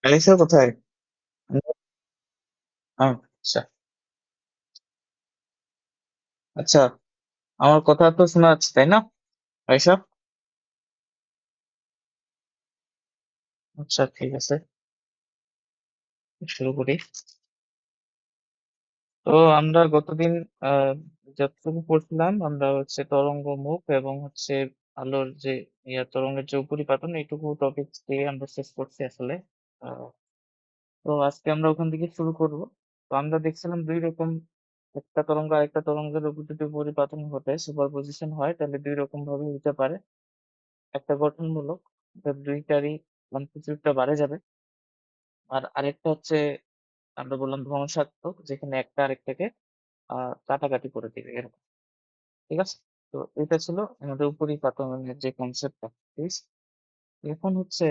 আলিশা কোথায়? আচ্ছা। আচ্ছা, আমার কথা তো শোনা যাচ্ছে তাই না আলিশা? আচ্ছা, ঠিক আছে, শুরু করি। তো আমরা গতদিন আহ যতটুকু পড়ছিলাম আমরা হচ্ছে তরঙ্গ মুখ এবং হচ্ছে আলোর যে তরঙ্গের যে উপরিপাতন এইটুকু টপিক দিয়ে আমরা শেষ করছি আসলে। আহ, তো আজকে আমরা ওখান থেকে শুরু করব। তো আমরা দেখছিলাম দুই রকম, একটা তরঙ্গ আরেকটা তরঙ্গের উপর যদি উপরিপাতন ঘটে, সুপারপজিশন হয়, তাহলে দুই রকম ভাবে হতে পারে। একটা গঠনমূলক, দুইটারই অ্যামপ্লিটিউডটা বাড়ে যাবে। আর আরেকটা হচ্ছে আমরা বললাম ধ্বংসাত্মক, যেখানে একটা আরেকটাকে কাটাকাটি করে দিবে এরকম। ঠিক আছে? তো এটা ছিল আমাদের উপরিপাতনের যে কনসেপ্টটা। ঠিক আছে? এখন হচ্ছে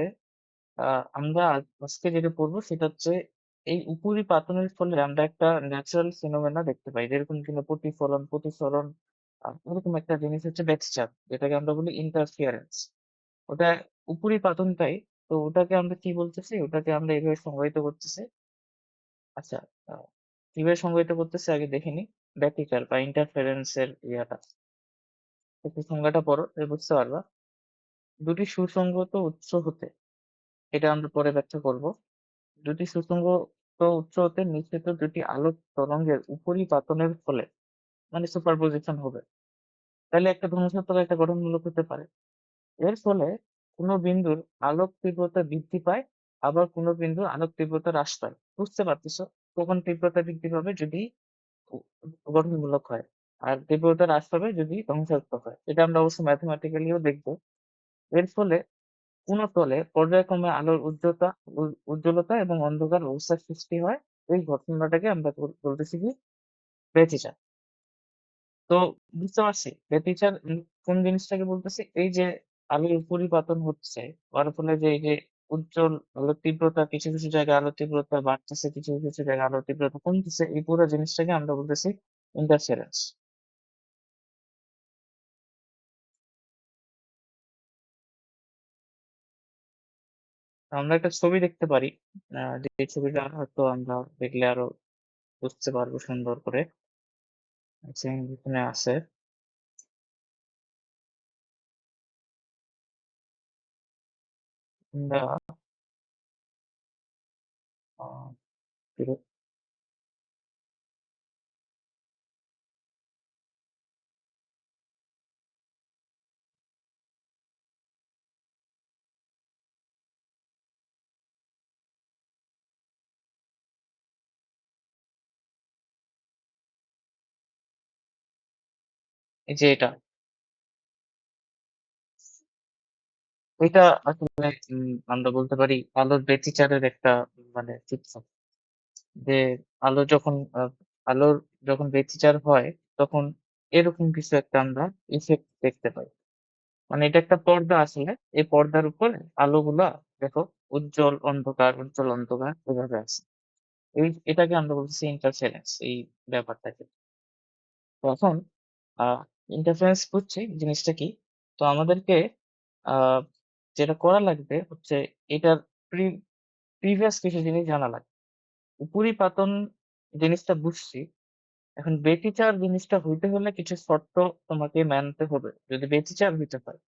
আমরা আজকে যেটা পড়বো সেটা হচ্ছে এই উপরিপাতনের ফলে আমরা একটা ন্যাচারাল ফিনোমেনা দেখতে পাই, যেরকম কিনা প্রতিফলন, প্রতিসরণ। এরকম একটা জিনিস হচ্ছে ব্যাকস্যাট, যেটাকে আমরা বলি ইন্টারফিয়ারেন্স। ওটা উপরিপাতনটাই। তো ওটাকে আমরা কি বলতেছি, ওটাকে আমরা এইভাবে সংজ্ঞায়িত করতেছি। আচ্ছা, আহ, কিভাবে সংজ্ঞায়িত করতেছি আগে দেখে নি। ব্যতিচার বা ইন্টারফারেন্স এর ইয়াটা, একটু সংজ্ঞাটা পড়ো, তাহলে বুঝতে পারবা। দুটি সুসংগত উৎস হতে, এটা আমরা পরে ব্যাখ্যা করব। দুটি সুসংগত উৎস হতে নিঃসৃত দুটি আলোক তরঙ্গের উপরিপাতনের ফলে, মানে সুপারপজিশন হবে, তাহলে একটা ধনুষ্যত্বর একটা গঠনমূলক হতে পারে। এর ফলে কোনো বিন্দুর আলোক তীব্রতা বৃদ্ধি পায়, আবার কোনো বিন্দুর আলোক তীব্রতা হ্রাস পায়। বুঝতে পারতেছো? কখন তীব্রতা বৃদ্ধি পাবে? যদি গঠনমূলক হয়। আর তীব্রতা হ্রাস পাবে যদি ধ্বংসাত্মক হয়। এটা আমরা অবশ্য ম্যাথমেটিক্যালিও দেখবো। এর ফলে কোনো তলে পর্যায়ক্রমে আলোর উজ্জ্বলতা এবং অন্ধকার অবস্থার সৃষ্টি হয়। এই ঘটনাটাকে আমরা বলতেছি কি, ব্যতিচার। তো বুঝতে পারছি ব্যতিচার কোন জিনিসটাকে বলতেছি, এই যে আলোর উপরিপাতন হচ্ছে, যার ফলে যে এই যে উজ্জ্বল আলোর তীব্রতা, কিছু কিছু জায়গায় আলোর তীব্রতা বাড়তেছে, কিছু কিছু জায়গায় আলোর তীব্রতা কমতেছে, এই পুরো জিনিসটাকে আমরা বলতেছি ইন্টারফারেন্স। আমরা একটা ছবি দেখতে পারি, যে ছবিটা হয়তো আমরা দেখলে আরো বুঝতে পারবো সুন্দর করে। এখানে আছে। আমরা আহ, এই যে এটা আসলে আমরা বলতে পারি আলোর ব্যতিচারের একটা মানে চিত্র। যে আলো যখন আলোর যখন ব্যতিচার হয়, তখন এরকম কিছু একটা আমরা ইফেক্ট দেখতে পাই। মানে এটা একটা পর্দা আসলে, এই পর্দার উপর আলোগুলা দেখো উজ্জ্বল অন্ধকার, উজ্জ্বল অন্ধকার এভাবে আছে। এটাকে আমরা বলছি ইন্টারফারেন্স, এই ব্যাপারটাকে। তো এখন ইন্টারফারেন্স বুঝছি জিনিসটা কি। তো আমাদেরকে আহ যেটা করা লাগবে হচ্ছে এটার প্রিভিয়াস কিছু জিনিস জানা লাগবে। উপরিপাতন জিনিসটা বুঝছি, এখন বেতিচার জিনিসটা হইতে হলে কিছু শর্ত তোমাকে মানতে হবে যদি বেতিচার হইতে পারে।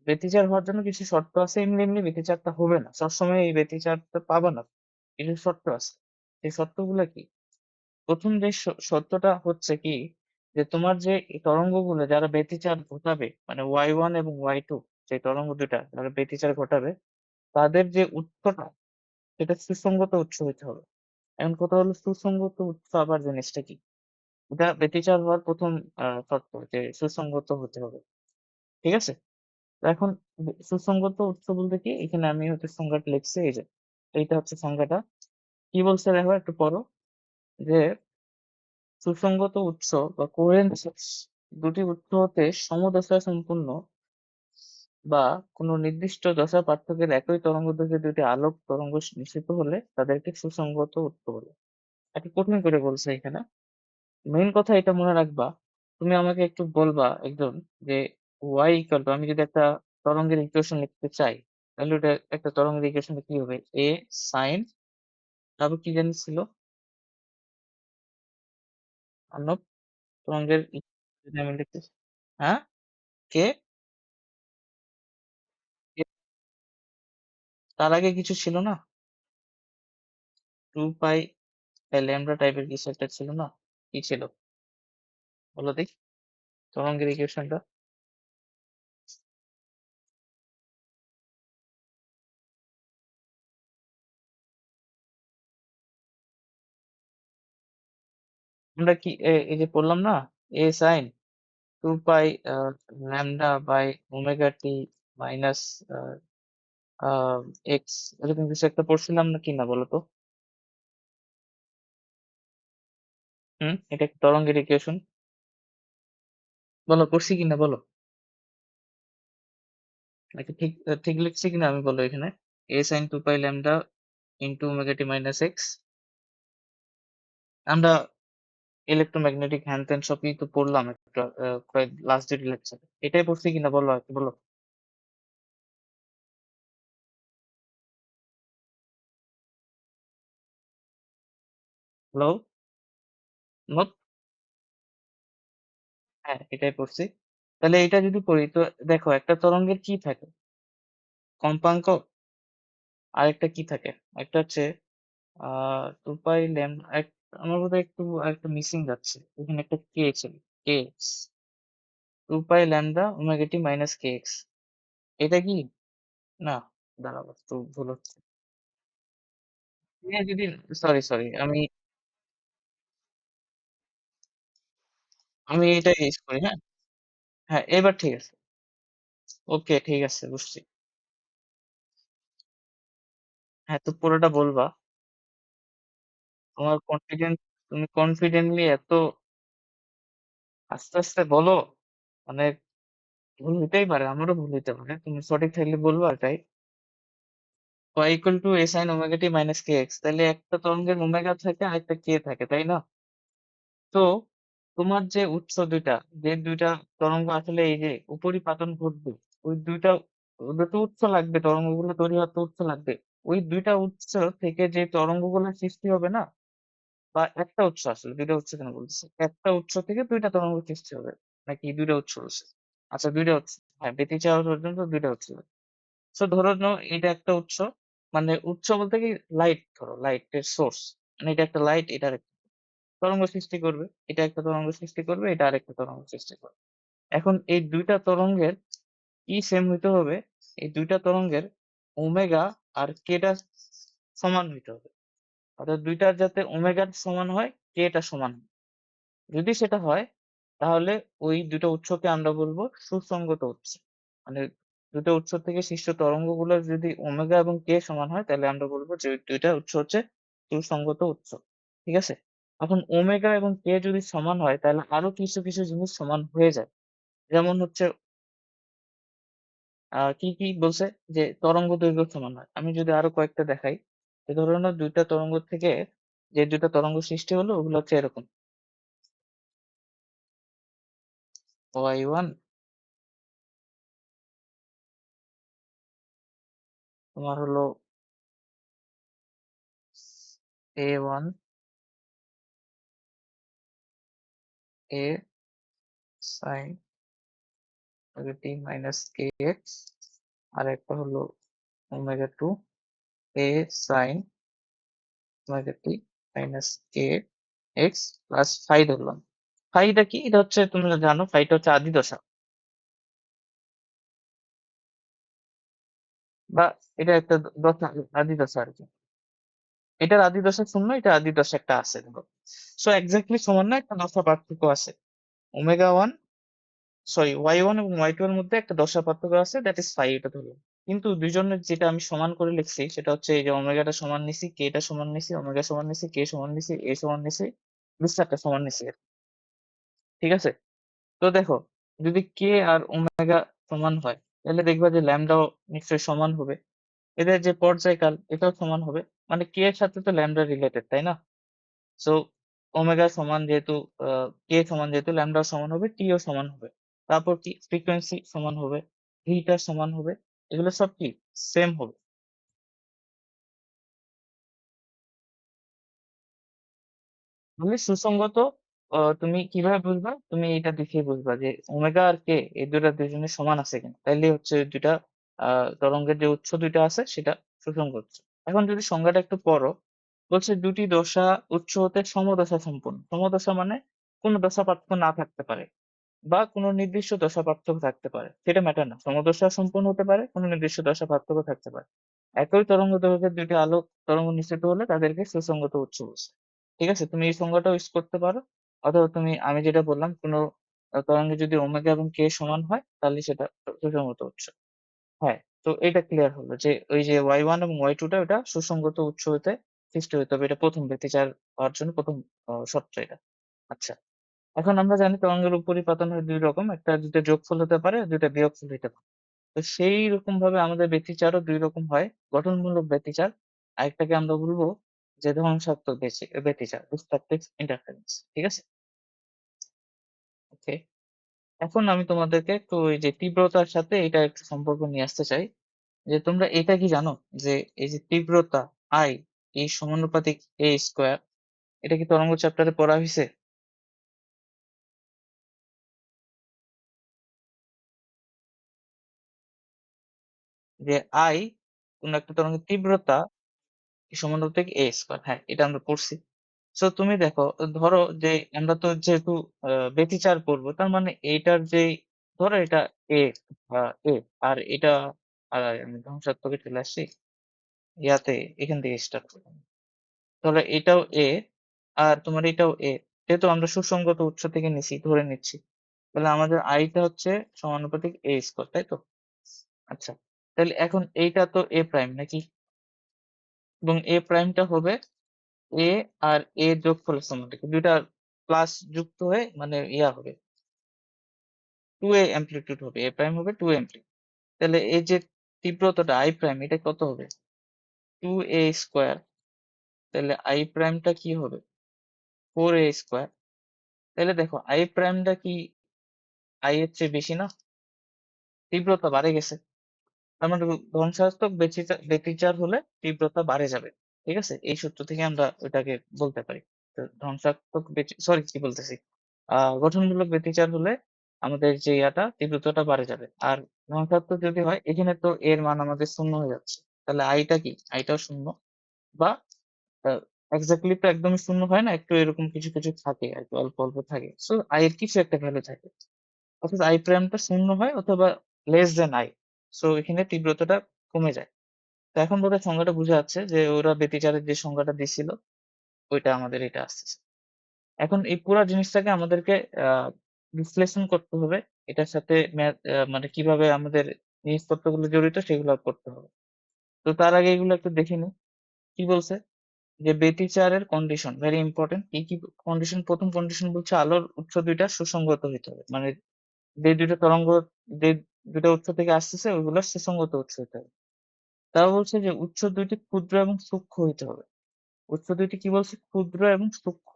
বেতিচার হওয়ার জন্য কিছু শর্ত আছে, এমনি এমনি বেতিচারটা হবে না, সবসময় এই বেতিচারটা পাবা না। কিছু শর্ত আছে। সেই শর্তগুলো কি? প্রথম যে সত্যটা হচ্ছে কি, যে তোমার যে এই তরঙ্গগুলো যারা ব্যতিচার ঘটাবে, মানে Y1 এবং Y2, যে তরঙ্গ দুটা যারা ব্যতিচার ঘটাবে, তাদের যে উৎসটা, সেটা সুসংগত উৎস হতে হবে। এখন কথা হলো সুসংগত উৎস আবার জিনিসটা কি। এটা ব্যতিচার হওয়ার প্রথম শর্ত, যে সুসংগত হতে হবে। ঠিক আছে? তো এখন সুসংগত উৎস বলতে কি, এখানে আমি হচ্ছে সংজ্ঞাটা লিখছি, এই যে এইটা হচ্ছে সংজ্ঞাটা। কি বলছে দেখো একটু পড়ো। যে সুসংগত উৎস বা কোহেরেন্ট সোর্স দুটি উৎস হতে সমদশা সম্পূর্ণ বা কোনো নির্দিষ্ট দশা পার্থক্যের একই তরঙ্গদৈর্ঘ্যের দুটি আলোক তরঙ্গ নিঃসৃত হলে তাদেরকে সুসংগত উৎস বলে। একটু কঠিন করে বলছে এখানে। মেইন কথা এটা মনে রাখবা। তুমি আমাকে একটু বলবা একজন, যে ওয়াই ইকুয়াল টু, আমি যদি একটা তরঙ্গের ইকুয়েশন লিখতে চাই, তাহলে ওটা একটা তরঙ্গের ইকুয়েশনটা কি হবে? এ সাইন, তারপর কি জানি ছিল অর্ণব, তরঙ্গের যদি আমি লিখতে, হ্যাঁ, কে, তার আগে কিছু ছিল না? 2 পাই ল্যামডা টাইপের কিছু একটা ছিল না? কি ছিল বলো দেখি তরঙ্গের ইকুয়েশনটা। আমরা কি এই যে পড়লাম না, A sine 2 pi lambda by omega T minus X, এরকম কিছু একটা পড়ছিলাম না কি না বলো তো? এটা একটা তরঙ্গের ইকুয়েশন, বলো পড়ছি কিনা বলো, নাকি ঠিক ঠিক লিখছি কিনা আমি বলো এখানে। এ sine 2 pi lambda into omega T minus x. আমরা ইলেকট্রোম্যাগনেটিক হ্যান ত্যান সবই তো পড়লাম একটা লাস্ট ডেট লেকচারে, এটাই পড়ছি কিনা বলো আর কি, বলো। হ্যালো, নোট, হ্যাঁ এটাই পড়ছি। তাহলে এটা যদি পড়ি তো দেখো একটা তরঙ্গের কি থাকে, কম্পাঙ্ক, আর একটা কি থাকে, একটা হচ্ছে 2 পাই ল্যামডা, আমার বোধহয় একটু একটা মিসিং যাচ্ছে, এখানে একটা কে ছিল, কে, 2 pi lambda omega T minus K x, এটা কি না, দাঁড়াও একটু ভুল হচ্ছে। যদি, সরি সরি, আমি আমি এটা ইউজ করি, হ্যাঁ, হ্যাঁ এবার ঠিক আছে, ওকে ঠিক আছে বুঝছি। হ্যাঁ তো পুরোটা বলবা, তোমার কনফিডেন্স, তুমি কনফিডেন্টলি এত আস্তে আস্তে বলো, মানে ভুল হইতেই পারে, আমারও ভুল হইতে পারে, তুমি সঠিক থাকলে বলবো এটাই। y equal to a sin omega t minus K x, তাহলে একটা তরঙ্গের ওমেগা থাকে আর একটা কে থাকে, তাই না? তো তোমার যে উৎস দুইটা, যে দুইটা তরঙ্গ আসলে এই যে উপরিপাতন ঘটবে, ওই দুইটা, দুটো উৎস লাগবে, তরঙ্গগুলো তৈরি হতে উৎস লাগবে। ওই দুইটা উৎস থেকে যে তরঙ্গগুলো সৃষ্টি হবে না, বা একটা উৎস, আসলে দুইটা উৎস কেন বলতেছি, একটা উৎস থেকে দুইটা তরঙ্গ সৃষ্টি হবে, নাকি দুইটা উৎস আছে? আচ্ছা দুইটা উৎস, হ্যাঁ বেঁচে যাওয়া পর্যন্ত দুইটা উৎস। সো ধরো নাও এটা একটা উৎস, মানে উৎস বলতে কি, লাইট, ধরো লাইটের সোর্স, মানে এটা একটা লাইট, এটা আরেকটা তরঙ্গ সৃষ্টি করবে, এটা একটা তরঙ্গ সৃষ্টি করবে, এটা আরেকটা তরঙ্গ সৃষ্টি করবে। এখন এই দুইটা তরঙ্গের কি সেম হইতে হবে, এই দুইটা তরঙ্গের ওমেগা আর কেটা সমান হইতে হবে, অর্থাৎ দুইটার যাতে ওমেগার সমান হয়, কেটা সমান হয়। যদি সেটা হয় তাহলে ওই দুটো উৎসকে আমরা বলবো সুসংগত উৎস, মানে দুটো উৎস থেকে সৃষ্ট তরঙ্গগুলোর যদি ওমেগা এবং কে সমান হয় তাহলে আমরা বলবো যে ওই দুইটা উৎস হচ্ছে সুসংগত উৎস। ঠিক আছে, এখন ওমেগা এবং কে যদি সমান হয় তাহলে আরো কিছু কিছু জিনিস সমান হয়ে যায়, যেমন হচ্ছে কি কি বলছে, যে তরঙ্গ দৈর্ঘ্য সমান হয়। আমি যদি আরো কয়েকটা দেখাই, যে ধরনের দুইটা তরঙ্গ থেকে যে দুইটা তরঙ্গ সৃষ্টি হলো ওগুলো হচ্ছে এরকম, y1, তোমার হলো a1, a sine omega T minus K X, আর একটা হলো omega two, A sine omega T minus K X plus phi ধরলাম। ফাইটা কি, এটা হচ্ছে তুমি জানো ফাইটা হচ্ছে আদি দশা, বা এটা একটা দশা, আদি দশা আর কি। এটার আদি দশা শূন্য, এটা আদি দশা একটা আছে ধরো। সো এক্স্যাক্টলি সমান না, একটা দশা পার্থক্য আছে। ওমেগা 1, সরি y1 এবং y2 এর মধ্যে একটা দশা পার্থক্য আছে, দ্যাট ইজ ফাই, এটা ধরলাম। কিন্তু দুইজনের যেটা আমি সমান করে লিখছি সেটা হচ্ছে এই যে ওমেগাটা সমান নিছি, কে টা সমান নিছি, ওমেগা সমান নিছি, কে সমান নিছি, এ সমান নিছি, বিস্তারটা সমান নিছি আর কি। ঠিক আছে, তো দেখো যদি কে আর ওমেগা সমান হয় তাহলে দেখবা যে ল্যামডাও নিশ্চয়ই সমান হবে, এদের যে পর্যায়কাল এটাও সমান হবে, মানে কে এর সাথে তো ল্যামডা রিলেটেড, তাই না? সো ওমেগা সমান যেহেতু, কে সমান যেহেতু ল্যামডা সমান হবে, টিও সমান হবে। তারপর কি, ফ্রিকোয়েন্সি সমান হবে, ভিটা সমান হবে, এগুলো সব কি সেম হবে। তাহলে সুসংগত তুমি কিভাবে বুঝবা? তুমি এটা দেখেই বুঝবা যে ওমেগা আর কে এই দুইটা দুইজনের সমান আছে কিনা। তাইলে হচ্ছে দুইটা তরঙ্গের যে উৎস দুইটা আছে সেটা সুসংগত। এখন যদি সংজ্ঞাটা একটু পড়ো, বলছে দুটি দশা উৎস হতে সমদশা সম্পন্ন। সমদশা মানে কোনো দশা পার্থক্য না থাকতে পারে বা কোনো নির্দিষ্ট দশা পার্থক্য থাকতে পারে, সেটা ম্যাটার না। সমদশা সম্পন্ন হতে পারে, কোনো নির্দিষ্ট দশা পার্থক্য থাকতে পারে। একই তরঙ্গ দৈর্ঘ্যের দুইটি আলোক তরঙ্গ নিঃসৃত হলে তাদেরকে সুসংগত উৎস বলছে। ঠিক আছে, তুমি এই সংজ্ঞাটাও ইউজ করতে পারো। অথবা তুমি আমি যেটা বললাম কোনো তরঙ্গে যদি ওমেগা এবং কে সমান হয় তাহলে সেটা সুসংগত উৎস। হ্যাঁ, তো এটা ক্লিয়ার হলো যে ওই যে y1 এবং y2 টা ওটা সুসংগত উৎস হতে সৃষ্টি হতে হবে। এটা প্রথম ব্যতিচার হওয়ার জন্য প্রথম শর্ত এটা। আচ্ছা, এখন আমরা জানি তরঙ্গের উপরিপাতন হয় দুই রকম, একটা দুইটা যোগফল হতে পারে, দুইটা বিয়োগফল হতে পারে। তো সেই রকম ভাবে আমাদের ব্যতিচারও দুই রকম হয়, গঠনমূলক ব্যতিচার। আরেকটাকে আমরা বলবো যে ধ্বংসাত্মক ব্যতিচার, ডিস্ট্রাকটিভ ইন্টারফারেন্স। ঠিক আছে, ওকে। এখন আমি তোমাদেরকে একটু ওই যে তীব্রতার সাথে এটা একটু সম্পর্ক নিয়ে আসতে চাই। যে তোমরা এটা কি জানো যে এই যে তীব্রতা আই এই সমানুপাতিক এ স্কোয়ার, এটা কি তরঙ্গ চ্যাপ্টারে পড়া হয়েছে? যে আই কোন একটা তরঙ্গের তীব্রতা সমানুপাতিক এ স্কোয়ার, হ্যাঁ এটা আমরা পড়ছি। সো তুমি দেখো, ধরো যে আমরা তো যেহেতু ব্যতিচার করবো তার মানে এইটার যে ধরো এটা এ এ আর এটা আমি ধ্বংসাত্মকে চলে আসছি ইয়াতে, এখান থেকে স্টার্ট করলাম। ধরো এটাও এ আর তোমার এটাও এ, যেহেতু আমরা সুসংগত উৎস থেকে নিছি ধরে নিচ্ছি, তাহলে আমাদের আইটা হচ্ছে সমানুপাতিক এ স্কোয়ার, তাই তো? আচ্ছা, তাহলে এখন এইটা তো এ প্রাইম নাকি, এবং এ প্রাইমটা হবে এ আর এ যোগফলের সমানুপাতিক, দুইটা প্লাস যুক্ত হয়ে মানে ইয়া হবে, টু এ অ্যামপ্লিটিউড হবে, এ প্রাইম হবে টু অ্যামপ্লিটিউড। তাহলে এই যে তীব্রতাটা আই প্রাইম এটা কত হবে? টু এ স্কোয়ার। তাহলে আই প্রাইমটা কি হবে? ফোর এ স্কোয়ার। তাহলে দেখো আই প্রাইমটা কি আই এর চেয়ে বেশি না? তীব্রতা বাড়ে গেছে। তার মানে ধ্বংসাত্মক ব্যতিচার হলে তীব্রতা বাড়ে যাবে। ঠিক আছে, এই সূত্র থেকে আমরা ওইটাকে বলতে পারি। তো ধ্বংসাত্মক সরি কি বলতেছি, গঠনমূলক ব্যতিচার হলে আমাদের যে ইয়াটা তীব্রতাটা বাড়ে যাবে। আর ধ্বংসাত্মক যদি হয়, এখানে তো এর মান আমাদের শূন্য হয়ে যাচ্ছে, তাহলে আইটা কি, আইটাও শূন্য। বা এক্স্যাক্টলি তো একদমই শূন্য হয় না, একটু এরকম কিছু কিছু থাকে আর কি, অল্প অল্প থাকে। সো আই এর কিছু একটা ভ্যালু থাকে, অর্থাৎ আই প্রাইমটা শূন্য হয় অথবা লেস দেন আই। সো এখানে তীব্রতাটা কমে যায়। তো এখন বোধহয় সংজ্ঞাটা বুঝা যাচ্ছে যে ওরা ব্যতিচারের যে সংজ্ঞাটা দিছিল ওইটা আমাদের এটা আসতেছে। এখন এই পুরা জিনিসটাকে আমাদেরকে বিশ্লেষণ করতে হবে, এটার সাথে মানে কিভাবে আমাদের জিনিসপত্রগুলো জড়িত সেগুলো করতে হবে। তো তার আগে এগুলো একটু দেখে নিই। কি বলছে যে ব্যতিচারের কন্ডিশন ভেরি ইম্পর্টেন্ট। কি কি কন্ডিশন? প্রথম কন্ডিশন বলছে আলোর উৎস দুইটা সুসংগত হইতে হবে, মানে যে দুইটা তরঙ্গ যে দুইটা উৎস থেকে আসতেছে ওইগুলো সুসংগত উৎস হইতে হবে। তাও বলছে যে উৎস দুইটি ক্ষুদ্র এবং সূক্ষ্ম হইতে হবে। উৎস দুইটি কি বলছে? ক্ষুদ্র এবং সূক্ষ্ম।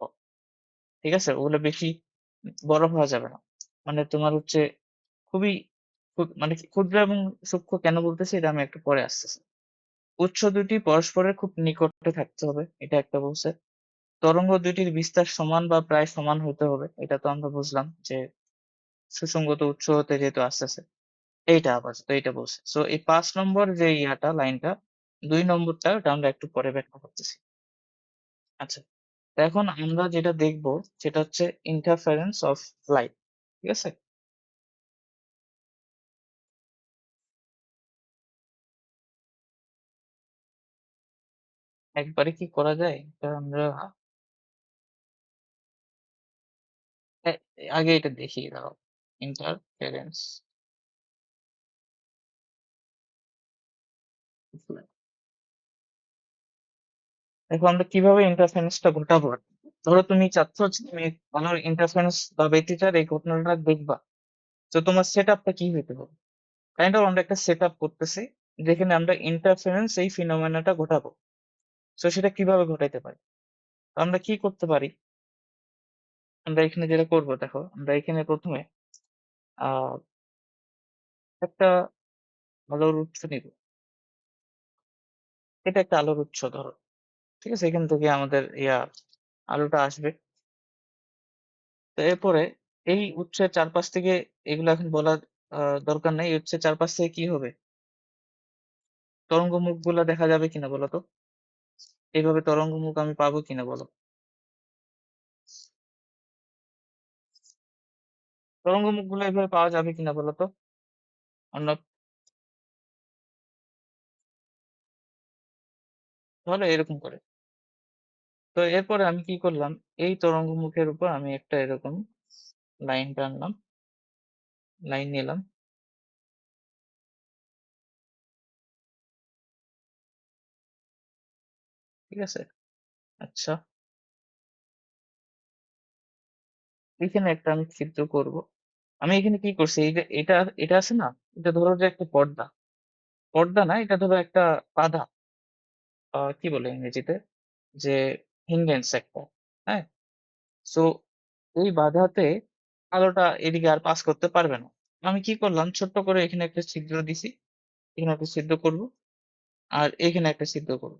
ঠিক আছে, ওগুলো বেশি বড় হওয়া যাবে না। মানে তোমার হচ্ছে খুবই মানে কি ক্ষুদ্র এবং সূক্ষ্ম কেন বলতেছি এটা আমি একটু পরে আসতেছি। উৎস দুটি পরস্পরের খুব নিকটে থাকতে হবে, এটা একটা বলছে। তরঙ্গ দুইটির বিস্তার সমান বা প্রায় সমান হতে হবে, এটা তো আমরা বুঝলাম যে সুসংগত উৎস হতে যেহেতু আসতেছে। এইটা আপাতত এইটা বলছে। সো এই ৫ নম্বর যে ইয়াটা লাইনটা, ২ নম্বরটা ওটা আমরা একটু পরে ব্যাখ্যা করতেছি। আচ্ছা, তো এখন আমরা যেটা দেখবো সেটা হচ্ছে ইন্টারফারেন্স অফ লাইট। ঠিক আছে? একবারে কি করা যায়? এটা আমরা এ আগে এটা দেখি দাঁড়াও। Interference of light. দেখো আমরা কিভাবে ইন্টারফারেন্সটা ঘটাবো। ধরো তুমি চাচ্ছ যে তুমি আলোর ইন্টারফারেন্স বা ব্যতিচার এই ঘটনাটা দেখবা। তো তোমার সেট আপটা কি হইতে হবে? কাইন্ড অফ আমরা একটা সেট আপ করতেছি যেখানে আমরা ইন্টারফারেন্স এই ফিনোমেনাটা ঘটাবো। তো সেটা কিভাবে ঘটাইতে পারি? আমরা কি করতে পারি? আমরা এখানে যেটা করবো দেখো, আমরা এখানে প্রথমে আহ একটা আলোর উৎস নিব। এটা একটা আলোর উৎস ধরো। ঠিক আছে? এখান থেকে আমাদের আলোটা আসবে। তো এরপরে এই উৎসের চারপাশ থেকে এগুলো এখন বলার দরকার নেই। এই উৎসের চারপাশ থেকে কি হবে? তরঙ্গ মুখগুলা দেখা যাবে কিনা বলো তো? এইভাবে তরঙ্গ মুখ আমি পাবো কিনা বলো? তরঙ্গ মুখগুলো এভাবে পাওয়া যাবে কিনা বলো তো? অন্য তাহলে এরকম করে। তো এরপরে আমি কি করলাম? এই তরঙ্গ মুখের উপর আমি একটা এরকম লাইন টানলাম, লাইন নিলাম। ঠিক আছে? আচ্ছা, এখানে একটা আমি ছিদ্র করব। আমি এখানে কি করছি? এই যে এটা আছে না? এটা ধরো যে একটা পর্দা। পর্দা না, এটা ধরো একটা বাধা। কি বলে ইংরেজিতে? যে হিন্ডেন্স একটা। হ্যাঁ? সো এই বাধাতে আলোটা এদিকে আর পাস করতে পারবে না। আমি কি করলাম? ছোট্ট করে এখানে একটা ছিদ্র দিছি। এখানে একটা ছিদ্র করব। আর এখানে একটা ছিদ্র করব।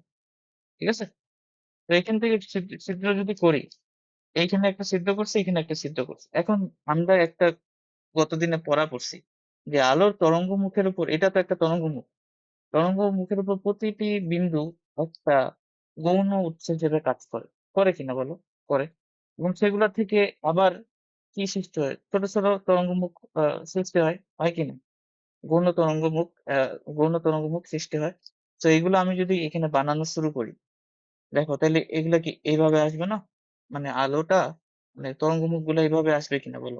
ঠিক আছে? তো এখান থেকে ছিদ্র যদি করি, এইখানে একটা ছিদ্র করছি, এখানে একটা ছিদ্র করছি। এখন আমরা একটা গতদিনে পড়া পড়ছি যে আলোর তরঙ্গ মুখের উপর, এটা তো একটা তরঙ্গ মুখ। তরঙ্গ মুখের উপর প্রতিটি বিন্দু একটা গৌণ উৎস হিসেবে কাজ করে। করে কিনা বলো? করে। এবং সেগুলা থেকে আবার কি সৃষ্টি হয়? ছোট, ছোট তরঙ্গমুখ সৃষ্টি হয়। হয় কি না? গৌণ তরঙ্গমুখ গৌণ তরঙ্গমুখ সৃষ্টি হয়। তো এগুলো আমি যদি এখানে বানানো শুরু করি, দেখো তাইলে এগুলা কি এইভাবে আসবে না? মানে আলোটা মানে তরঙ্গমুখগুলো এভাবে আসবে কিনা বলো?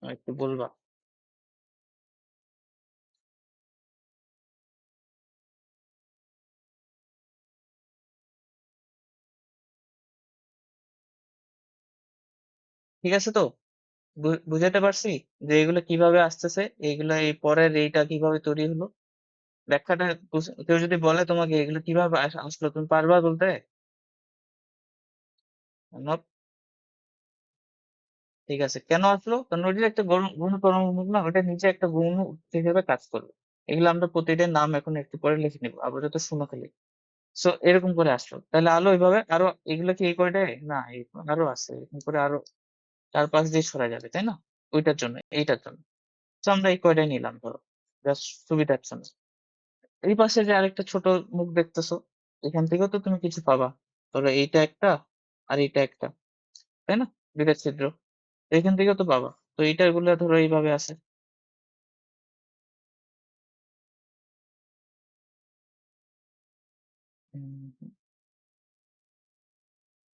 একটু বলবা? ঠিক আছে তো? বুঝাতে পারছি যে এগুলো কিভাবে আসতেছে? এইগুলা এই পরের এইটা কিভাবে তৈরি হলো? ব্যাখ্যাটা কেউ যদি বলে তোমাকে এগুলো কিভাবে আসলো, তুমি পারবা বলতে? না? ঠিক আছে। কেন আসলো? কারণ ওইটার একটা গৌণ তরঙ্গ না, ওটা নিচে একটা গৌণ হিসেবে কাজ করবে। এগুলো আমরা প্রতিটার নাম এখন একটু পরে লিখে নিবো, আপাতত শুনো খালি। সো এরকম করে আসলো। তাহলে আলো এইভাবে আরো, এগুলো কি এই কয়টাই না, আরো আছে এরকম করে, আরো চার পাঁচ দিয়ে ছড়া যাবে, তাই না? ওইটার জন্য, এইটার জন্য। তো আমরা এই কয়টাই নিলাম ধরো, জাস্ট সুবিধার জন্য। এই পাশে যে আরেকটা ছোট মুখ দেখতেছো, এখান থেকেও তো তুমি কিছু পাবা। ধরো এইটা একটা, আর এইটা একটা, তাই না? দুইটা ছিদ্র। তো এখান থেকেও তো পাবা। তো এইটার গুলা ধরো এইভাবে আছে। উম,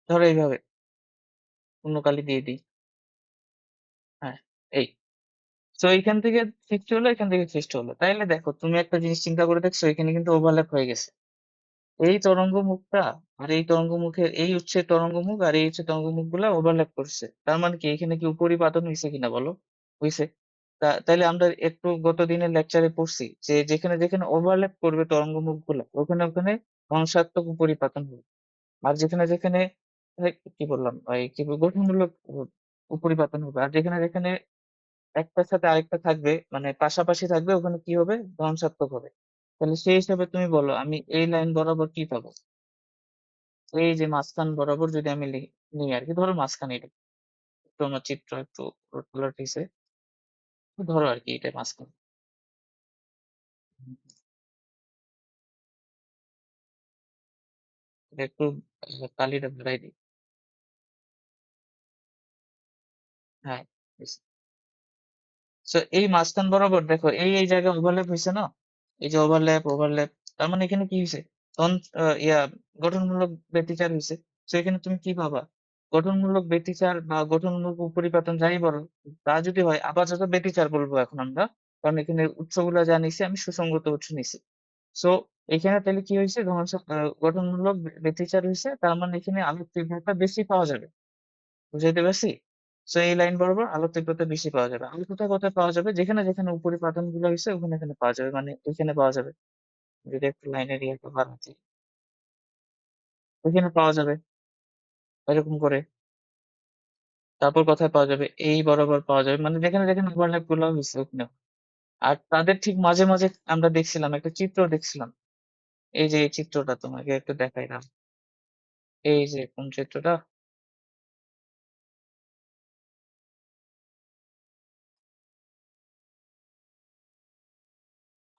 ধরো এইভাবে অন্য কালি দিয়ে দিই। হ্যাঁ, এই। তো এইখান থেকে সৃষ্টি হলো, এখান থেকে সৃষ্টি হলো। তাইলে দেখো তুমি একটা জিনিস চিন্তা করে দেখছো, এখানে কিন্তু ওভারল্যাপ হয়ে গেছে। এই তরঙ্গ মুখটা আর এই তরঙ্গ মুখের, এই হচ্ছে তরঙ্গ মুখ আর এই হচ্ছে তরঙ্গ মুখ গুলা ওভারল্যাপ করছে। তার মানে কি এখানে কি উপরিপাতন হয়েছে কিনা বলো? হয়েছে। তাইলে আমরা একটু গত দিনের লেকচারে পড়ছি যে যেখানে যেখানে ওভারল্যাপ করবে তরঙ্গ মুখ গুলা, ওখানে ওখানে ধ্বংসাত্মক উপরিপাতন হবে। আর যেখানে যেখানে কি বললাম, কি গঠনমূলক উপরিপাতন হবে। আর যেখানে যেখানে একটার সাথে আরেকটা থাকবে, মানে পাশাপাশি থাকবে, ওখানে কি হবে? ধ্বংসাত্মক হবে। তাহলে সেই হিসাবে তুমি বলো আমি এই লাইন বরাবর কি পাবো? এই যে মাঝখান বরাবর যদি আমি নিই আর কি, ধরো মাঝখানে এটা একটু আমার চিত্র একটু উলট হইছে, ধরো আর কি এটা মাঝখানে। হুম, এটা একটু কালিটা ধরাই দিই। হ্যাঁ, সো এই মাঝখান বরাবর দেখো এই জায়গায় ওভারল্যাপ হয়েছে না? এই যে ওভারল্যাপ, তার মানে এখানে কি হয়েছে? তখন গঠনমূলক ব্যতিচার হয়েছে। তো এখানে তুমি কি পাবা? গঠনমূলক ব্যতিচার বা গঠনমূলক উপরিপাতন যাই বলো, তা যদি হয়, আপাতত ব্যতিচার বলবো এখন আমরা, কারণ এখানে উৎসগুলা যা নিছি আমি সুসংগত উৎস নিছি। সো এখানে তাহলে কি হয়েছে? গঠনমূলক ব্যতিচার হয়েছে, তার মানে এখানে আলোক তীব্রতা বেশি পাওয়া যাবে। বুঝাইতে পারছি? সো এই লাইন বরাবর আলোক তীব্রতা বেশি পাওয়া যাবে। আলো কোথায় কোথায় পাওয়া যাবে? যেখানে যেখানে উপরিপাতন গুলো হয়েছে ওখানে এখানে পাওয়া যাবে, মানে এখানে পাওয়া যাবে। যদি একটু লাইনের ইয়েটা বাড়াচ্ছি, ওখানে পাওয়া যাবে এরকম করে। তারপর কোথায় পাওয়া যাবে? এই বরাবর পাওয়া যাবে, মানে যেখানে যেখানে ওভারল্যাপ গুলো হয়েছে ওখানে। আর তাদের ঠিক মাঝে মাঝে আমরা দেখছিলাম একটা চিত্র দেখছিলাম। এই যে এই চিত্রটা তোমাকে একটু দেখাইলাম। এই যে কোন চিত্রটা?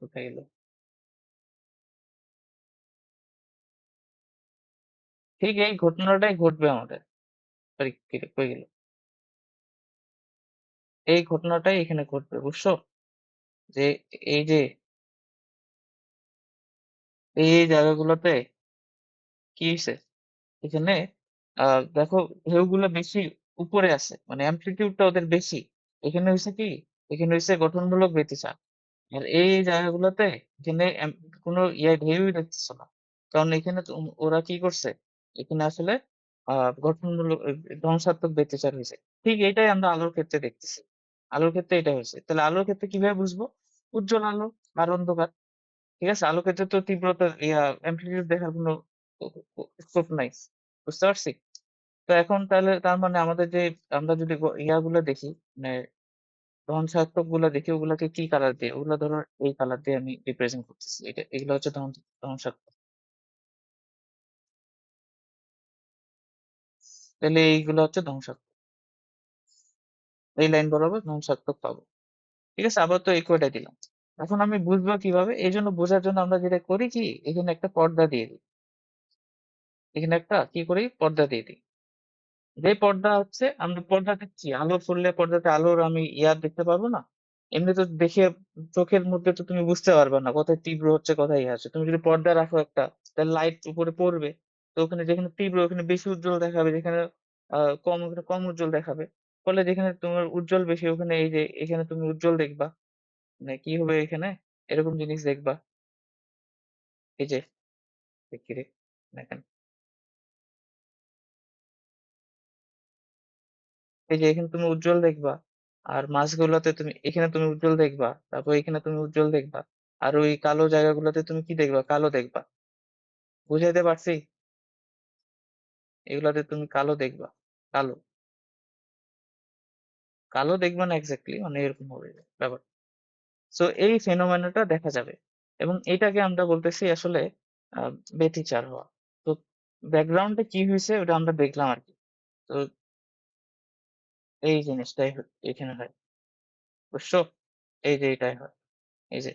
কোথায় গেল? ঠিক এই ঘটনাটাই ঘটবে আমাদের। সরি, কই গেল? এই ঘটনাটাই এখানে ঘটবে, বুঝছো? যে এই যে এই জায়গাগুলোতে কি হইছে? এখানে দেখো, ঢেউগুলো বেশি উপরে আছে, মানে অ্যামপ্লিটিউডটা ওদের বেশি। এখানে হইছে কি? এখানে হইছে গঠনমূলক ব্যতিচাপ। আর এই জায়গাগুলোতে এখানে কোনো ঢেউই দেখতেছো না। কারণ এখানে তো ওরা কি করছে? এখানে আসলে গঠনমূলক ধ্বংসাত্মক ব্যতিচার হয়েছে। ঠিক এটাই আমরা আলোর ক্ষেত্রে দেখতেছি। আলোর ক্ষেত্রে এটা হয়েছে। তাহলে আলোর ক্ষেত্রে কিভাবে বুঝবো? উজ্জ্বল আলো আর অন্ধকার। ঠিক আছে? আলোর ক্ষেত্রে তো তীব্রতা অ্যামপ্লিটিউড দেখার কোনো স্কোপ নাই। বুঝতে পারছি? তো এখন তাহলে তার মানে আমাদের যে আমরা যদি ইয়াগুলো দেখি, মানে ধ্বংসাত্মক গুলা দেখি, ওগুলাকে কি কালার দিয়ে? ওগুলা ধরো এই কালার দিয়ে আমি রিপ্রেজেন্ট করতেছি। এগুলো হচ্ছে ধ্বংসাত্মক। তাহলে এইগুলো হচ্ছে ধ্বংসাত্মক। এই লাইন বরাবর ধ্বংসাত্মক পাবো। ঠিক আছে? আবার তো একইটা দিলাম। এখন আমি বুঝবো কিভাবে? এই জন্য বোঝার জন্য আমরা যেটা করি কি, এখানে একটা পর্দা দিয়ে দিই। এখানে একটা কি করি? পর্দা দিয়ে দিই। যে পর্দা হচ্ছে, আমরা পর্দাতে কি আলো পড়লে পর্দাতে আলোর আমি দেখতে পারবো না? এমনি তো দেখে চোখের মধ্যে তো তুমি বুঝতে পারবে না কোথায় তীব্র হচ্ছে কোথায় আছে। তুমি যদি পর্দা রাখো একটা, তাহলে লাইট উপরে পড়বে। তো ওখানে যেখানে তীব্র ওখানে বেশি উজ্জ্বল দেখাবে, যেখানে কম ওখানে কম উজ্জ্বল দেখাবে। ফলে যেখানে তোমার উজ্জ্বল বেশি ওখানে এই যে এখানে তুমি উজ্জ্বল দেখবা। মানে কি হবে এখানে? এরকম জিনিস দেখবা। এই যে দেখি রে, দেখেন। এই যে এখানে তুমি উজ্জ্বল দেখবা। আর মাছগুলোতে তুমি এখানে তুমি উজ্জ্বল দেখবা, তারপর এখানে তুমি উজ্জ্বল দেখবা। আর ওই কালো জায়গাগুলোতে তুমি কি দেখবা? কালো দেখবা। বুঝাইতে পারছি? এগুলাতে তুমি কালো দেখবা। কালো কালো দেখবা না, এক্স্যাক্টলি মানে এরকম হবে ব্যাপার। সো এই ফেনোমেননটা দেখা যাবে, এবং এটাকে আমরা বলতেছি আসলে আহ ব্যতিচার হওয়া। তো ব্যাকগ্রাউন্ডে কি হয়েছে ওটা আমরা দেখলাম আর কি। তো এই জিনিসটাই এখানে হয়, বুঝছো? এই যে এটাই হয়। এই যে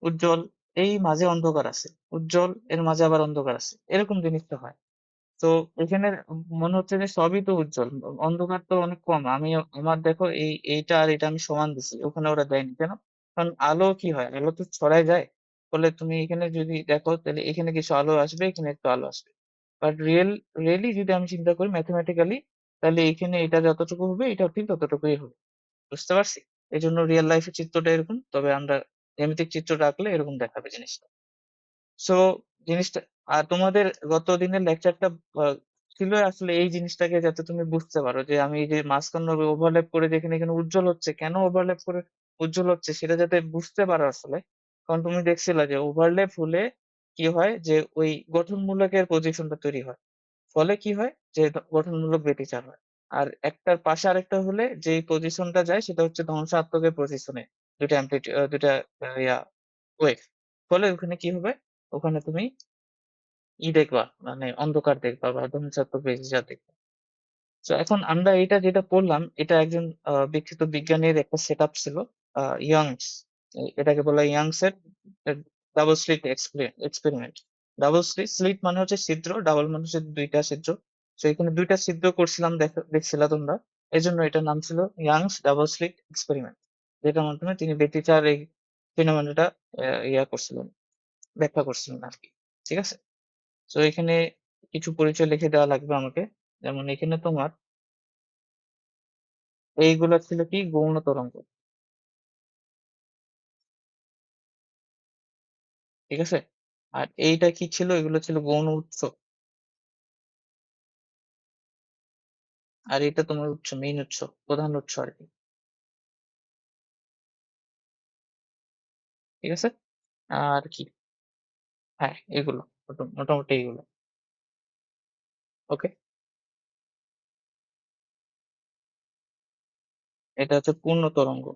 উজ্জ্বল, এই মাঝে অন্ধকার আছে। উজ্জ্বল, এর মাঝে আবার অন্ধকার আছে। এরকম জিনিসটা হয়। তো এখানে মনে হচ্ছে যে সবই তো উজ্জ্বল। অন্ধকার তো অনেক কম। আমি আমার দেখো এইটা আর এটা আমি সমান দিছি। ওখানে ওরা দেয়নি কেন? কারণ আলো কি হয়? আলো তো ছড়ায় যায়। ফলে তুমি এখানে যদি দেখো তাহলে এখানে কিছু আলো আসবে, এখানে একটু আলো আসবে। বাট রিয়েলি যদি আমি চিন্তা করি ম্যাথমেটিক্যালি, তাহলে এখানে এটা যতটুকু হবে এটাও ঠিক ততটুকুই হবে। বুঝতে পারছি? এই জন্য রিয়েল লাইফের চিত্রটা এরকম, তবে আমরা জ্যামিতিক চিত্রটা আঁকলে এরকম দেখাবে জিনিসটা। সো জিনিসটা, আর তোমাদের গত দিনের লেকচারটা ছিল আসলে এই জিনিসটাকে যাতে তুমি বুঝতে পারো যে আমি এই যে মাঝখানে ওভারল্যাপ করে যেখানে এখানে উজ্জ্বল হচ্ছে, কেন ওভারল্যাপ করে উজ্জ্বল হচ্ছে সেটা যাতে বুঝতে পারো আসলে। কারণ তুমি দেখছিলে যে ওভারল্যাপ হলে কি হয়, যে ওই গঠনমূলকের পজিশনটা তৈরি হয়। ফলে কি হয়, যে গঠনমূলক ব্যতিচার হয়। আর একটার পাশে আরেকটা হলে যে পজিশনটা যায় সেটা হচ্ছে ধ্বংসাত্মকের পজিশনে। দুইটা দুইটা ইয়া ওয়েভ। ফলে ওখানে কি হবে? ওখানে তুমি দেখবা, মানে অন্ধকার দেখবা বা ধ্বংসাত্মক ব্যতিচার দেখবা। তো এখন আমরা এটা যেটা পড়লাম, এটা একজন বিখ্যাত বিজ্ঞানীর একটা সেট আপ ছিল, ইয়াংস। এটাকে বলা হয় ইয়াংস এর double slit experiment. Double slit, slit মানে হচ্ছে ছিদ্র, ডাবল মানে হচ্ছে দুইটা ছিদ্র। তো এখানে দুইটা ছিদ্র করছিলাম, দেখছিলা তোমরা। এই জন্য এটার নাম ছিল ইয়াংস ডাবল স্লিট এক্সপেরিমেন্ট, যেটার মাধ্যমে তিনি ব্যতিচার এই ফেনোমেননটা করছিলেন, ব্যাখ্যা করছিলেন আর কি। ঠিক আছে? তো এখানে কিছু পরিচয় লিখে দেওয়া লাগবে আমাকে। যেমন এখানে তোমার এইগুলা ছিল কি? গৌণ তরঙ্গ। ঠিক আছে? আর এইটা কি ছিল? এগুলো ছিল গৌণ উৎস। আর এটা তোমার উৎস, মেইন উৎস, প্রধান উৎস আর কি। ঠিক আছে? আর কি? হ্যাঁ, এগুলো মোটামুটি এগুলো। ওকে। এটা হচ্ছে পূর্ণ তরঙ্গ।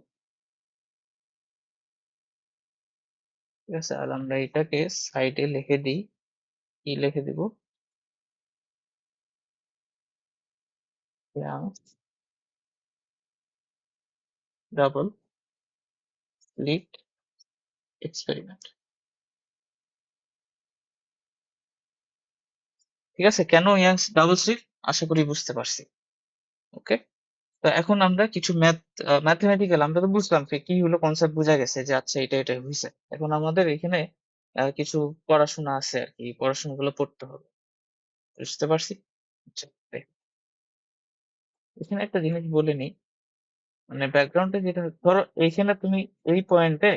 ঠিক আছে, আর আমরা এটাকে সাইডে লিখে দিই। কি লিখে দিব? Double slit experiment. ঠিক আছে, কেন ইয়াংস ডাবল স্লিট? আশা করি বুঝতে পারছি। ওকে, তো এখন আমরা কিছু ম্যাথমেটিক্যাল, আমরা তো বুঝলাম যে কি হলো, কনসেপ্ট বোঝা গেছে যে আচ্ছা এটা এটা হয়েছে। এখন আমাদের এখানে কিছু পড়াশোনা আছে আর কি, পড়াশোনাগুলো পড়তে হবে। বুঝতে পারছি। আচ্ছা, দেখ, এখানে একটা জিনিস বলে নিই, মানে ব্যাকগ্রাউন্ডে যেটা, ধরো এইখানে তুমি এই পয়েন্টে,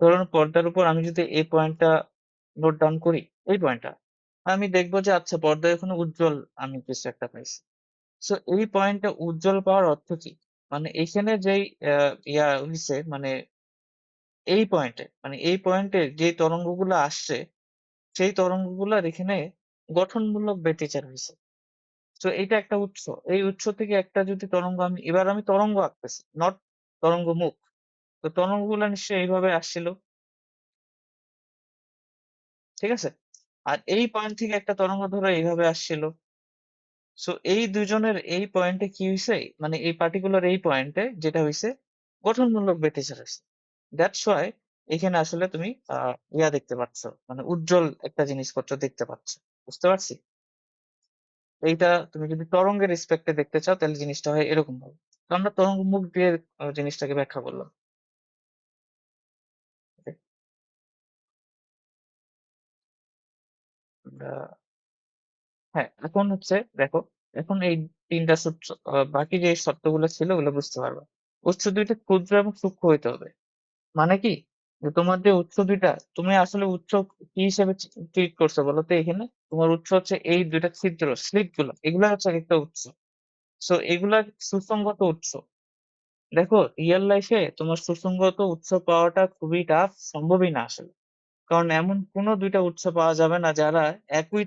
ধরো পর্দার উপর আমি যদি এই পয়েন্টটা নোট ডাউন করি, এই পয়েন্টটা আমি দেখবো যে আচ্ছা পর্দায় এখানে উজ্জ্বল আমি কিছু একটা পাইছি। সো এই পয়েন্টটা উজ্জ্বল পাওয়ার অর্থ কি? মানে এইখানে যেই ইয়া হইছে, মানে এই পয়েন্টে যে তরঙ্গগুলো আসছে, সেই তরঙ্গগুলোর এখানে গঠনমূলক বেটেচার হয়েছে। তো এইটা একটা উৎস, এই উৎস থেকে একটা যদি তরঙ্গ, আমি তরঙ্গ আঁকতেছি, নট তরঙ্গ মুখ। তো তরঙ্গগুলো নিশ্চয়ই এইভাবে আসছিল, ঠিক আছে? আর এই পয়েন্ট থেকে একটা তরঙ্গ ধরো এইভাবে আসছিল। সো এই দুজনের এই পয়েন্টে কি হয়েছে, মানে এই পার্টিকুলার এই পয়েন্টে যেটা হয়েছে, গঠনমূলক বেটেচার হয়েছে। দ্যাটস ওয়াই এখানে আসলে তুমি ইয়া দেখতে পাচ্ছ, মানে উজ্জ্বল একটা জিনিসপত্র দেখতে পাচ্ছ। বুঝতে পারছি? এইটা তুমি যদি তরঙ্গের রেসপেক্টে দেখতে চাও তাহলে জিনিসটা হয় এরকম ভাবে। তো আমরা তরঙ্গ মুখ দিয়ে জিনিসটাকে ব্যাখ্যা করলাম। Okay? আমরা, হ্যাঁ, এখন হচ্ছে দেখো, এখন এই তিনটা সূত্র, বাকি যে শর্তগুলো ছিল ওগুলো বুঝতে পারবে। উৎস দুইটা ক্ষুদ্র এবং সূক্ষ্ম হইতে হবে। মানে কি, যে তোমার যে উৎস দুইটা, তুমি আসলে উৎস কি হিসেবে ট্রিট করছো বলো তো? এখানে তোমার উৎস হচ্ছে এই দুইটা ছিদ্র, স্লিট গুলো, এগুলা হচ্ছে একটা উৎস। সো এগুলা সুসংগত উৎস। দেখো, রিয়েল লাইফে তোমার সুসংগত উৎস পাওয়াটা খুবই টাফ, সম্ভবই না আসলে। কারণ এমন কোনো দুইটা উৎস পাওয়া যাবে না যারা একই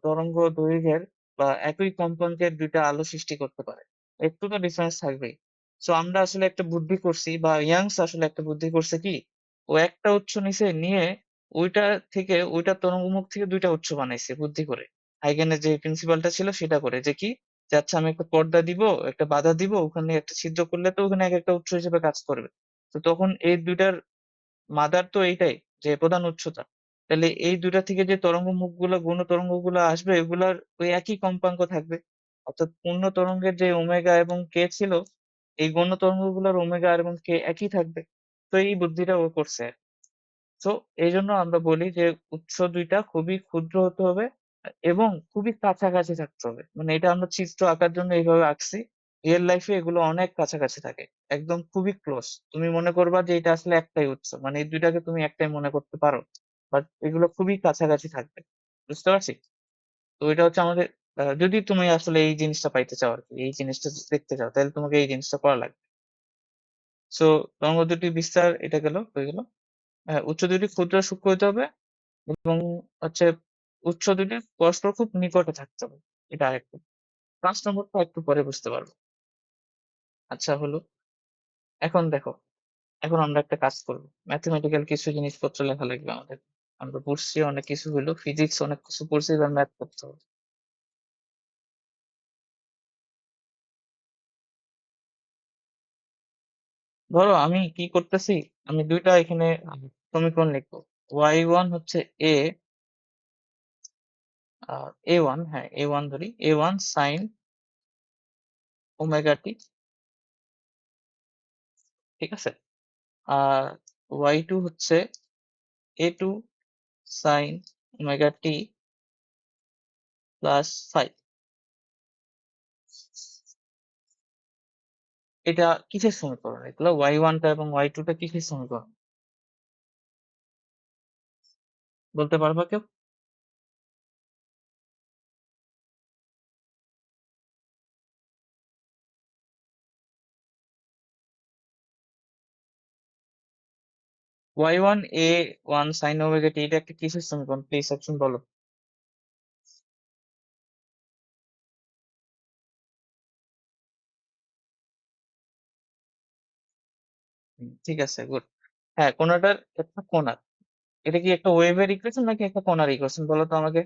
তরঙ্গ দৈর্ঘ্যের বা একই কম্পাঙ্কের দুইটা আলো সৃষ্টি করতে পারে। একটু তো ডিফারেন্স থাকবেই। সো আমরা আসলে একটা বুদ্ধি করছি, বা ইয়াংস আসলে একটা বুদ্ধি করছে কি, ও একটা উৎস নিছে, নিয়ে ওইটা থেকে, ওইটা তরঙ্গমুখ থেকে দুইটা উৎস বানাইছে বুদ্ধি করে। হাইগেনের যে প্রিন্সিপালটা ছিল সেটা করে, যে কি, যে আচ্ছা আমি একটা পর্দা দিব, একটা বাধা দিব, ওখানে একটা ছিদ্র করলে তো ওখানে এক একটা উৎস হিসেবে কাজ করবে। তো তখন এই দুইটার মাদার তো এইটাই, যে প্রধান উৎসটা। তাহলে এই দুইটা থেকে যে তরঙ্গ মুখগুলো, গৌণ তরঙ্গ গুলো আসবে, এগুলার ওই একই কম্পাঙ্ক থাকবে। অর্থাৎ পূর্ণ তরঙ্গের যে ওমেগা এবং কে ছিল, এই গৌণ তরঙ্গ গুলোর ওমেগা এবং কে একই থাকবে। তো এই বুদ্ধিটা ও করছে। তো এই জন্য আমরা বলি যে উৎস দুইটা খুবই ক্ষুদ্র হতে হবে এবং খুবই কাছাকাছি থাকতে হবে। মানে এটা আমরা চিত্র আঁকার জন্য এইভাবে আঁকছি। রিয়েল লাইফে এগুলো অনেক কাছাকাছি থাকে, একদম খুবই ক্লোজ। তুমি মনে করবা যে এটা আসলে একটাই উৎস, মানে এই দুইটাকে তুমি একটাই মনে করতে পারো, বাট এগুলো খুবই কাছাকাছি থাকবে। বুঝতে পারছি? তো এটা হচ্ছে আমাদের, যদি তুমি আসলে এই জিনিসটা পাইতে চাও আর কি, এই জিনিসটা যদি দেখতে চাও, তাহলে তোমাকে এই জিনিসটা করা লাগবে। সো তরঙ্গ দুটি বিস্তার, এটা গেল, হয়ে গেল। হ্যাঁ, উৎস দুটি ক্ষুদ্র সূক্ষ্ম হতে হবে এবং হচ্ছে উৎস দুটি পরস্পর খুব নিকটে থাকতে হবে। এটা আরেকটা। ৫ নম্বরটা একটু পরে বুঝতে পারবো। আচ্ছা, হলো। এখন দেখো, এখন আমরা একটা কাজ করবো, ম্যাথমেটিক্যাল কিছু জিনিসপত্র লেখা লাগবে আমাদের। আমরা পড়ছি অনেক কিছু, হলো ফিজিক্স অনেক কিছু পড়ছি, এবার ম্যাথ করতে হবে। ধরো আমি কি করতেছি, আমি দুইটা এখানে সমীকরণ লিখবো। y1 হচ্ছে a, a1, হ্যাঁ a1 ধরি, a1 সাইন ওমেগা টি, ঠিক আছে? আর y2 হচ্ছে a2 sign omega T plus 5। এটা কিসের সমীকরণ? এগুলো y1টা এবং y2টা কিসের সমীকরণ বলতে পারবা কেউ? y1 a1 সাইন ওমেগা টি, এটা একটা কিসের সমীকরণ, প্লিজ একজন বলো। ঠিক আছে, গুড। হ্যাঁ, কোণাটার একটা কোণার। এটা কি একটা ওয়েভের ইকুয়েশন নাকি একটা কোণার ইকুয়েশন বলো তো আমাকে?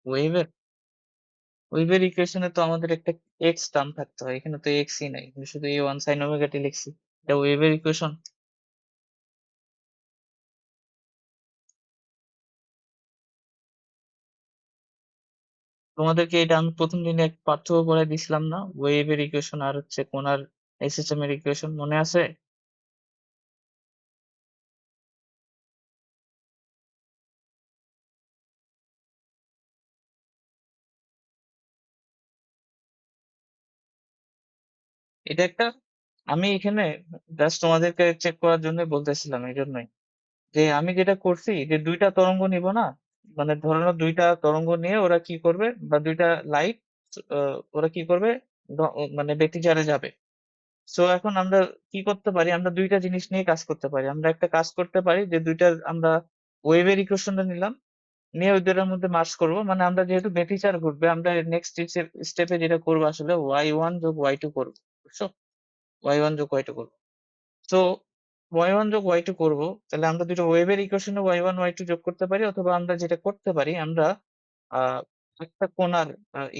ওয়েভের ওয়েভের ইকুয়েশনে তো আমাদের একটা এক্স টার্ম থাকতে হয়, এখানে তো এক্সই নাই, আমি শুধু এ ওয়ান সাইন ওমেগা টি লিখছি। এটা ওয়েভের ইকুয়েশন? তোমাদেরকে এটা আমি প্রথম দিনে এক পাঠ্য পড়ায় দিছিলাম না, ওয়েভের ইকুয়েশন আর হচ্ছে কোণার সিস্টেম এর ইকুয়েশন, মনে আছে? এটা একটা, আমি এখানে জাস্ট তোমাদেরকে চেক করার জন্য বলতেছিলাম, এই জন্যই যে আমি যেটা করছি যে দুইটা তরঙ্গ নিব না, মানে ধরে নাও দুইটা তরঙ্গ নিয়ে ওরা কি করবে, বা দুইটা লাইট ওরা কি করবে, মানে ব্যতিচারে যাবে। সো এখন আমরা কি করতে পারি, আমরা দুইটা জিনিস নিয়ে কাজ করতে পারি। আমরা একটা কাজ করতে পারি যে দুইটার আমরা ওয়েভের ইকুয়েশনটা নিলাম, নিয়ে ওই দুটার মধ্যে মার্জ করব, মানে আমরা যেহেতু ব্যতিচার ঘটবে আমরা নেক্সট স্টেপে যেটা করবো আসলে ওয়াই ওয়ান যোগ ওয়াই টু করবো, বুঝছো? ওয়াই ওয়ান যোগ ওয়াই টু করবো। তো ওয়াই ওয়ান যোগ ওয়াই টু করবো, তাহলে আমরা দুটো ওয়েভের ইকুয়েশনে ওয়াই ওয়ান ওয়াই টু যোগ করতে পারি, অথবা আমরা যেটা করতে পারি আমরা আহ একটা কোণার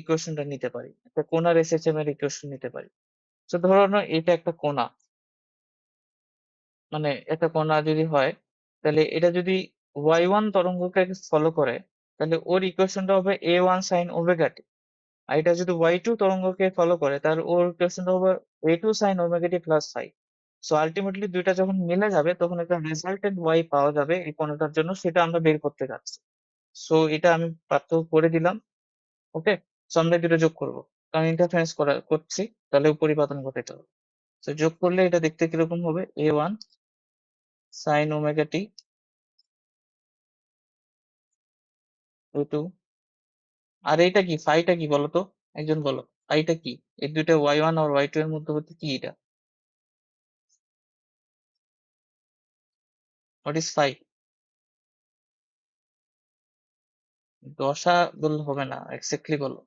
ইকুয়েশনটা নিতে পারি, একটা কোণার এসএচএম এর ইকুয়েশন নিতে পারি। তো ধরো না এটা একটা কোণা, মানে একটা কণা যদি হয়, তাহলে এটা যদি ওয়াই ওয়ান তরঙ্গকে ফলো করে, তাহলে ওর ইকুয়েশনটা হবে এ ওয়ান সাইন ওমেগা টি। আর এটা যদি ওয়াই টু তরঙ্গকে ফলো করে, তাহলে ওর ইকুয়েশনটা হবে এ two sine omega T plus phi. So ultimately দুইটা যখন মিলে যাবে তখন একটা রেজাল্টেন্ট ওয়াই পাওয়া যাবে এই কোণাটার জন্য, সেটা আমরা বের করতে যাচ্ছি। সো এটা আমি পার্থক্য করে দিলাম। ওকে, সো আমরা এই দুটো যোগ করবো, কারণ ইন্টারফারেন্স করছি, তাহলে পরিপাতন ঘটাতে হবে। তো যোগ করলে এটা দেখতে কিরকম হবে, এ ওয়ান সাইন ওমেগা টি এ টু, আর এইটা কি, ফাইটা কি বলো তো, একজন বলো, ফাইটা কি? এই দুইটা ওয়াই ওয়ান আর ওয়াই টু এর মধ্যবর্তী কি এটা? What is phi? দশা বললে হবে না, এক্স্যাক্টলি বলো।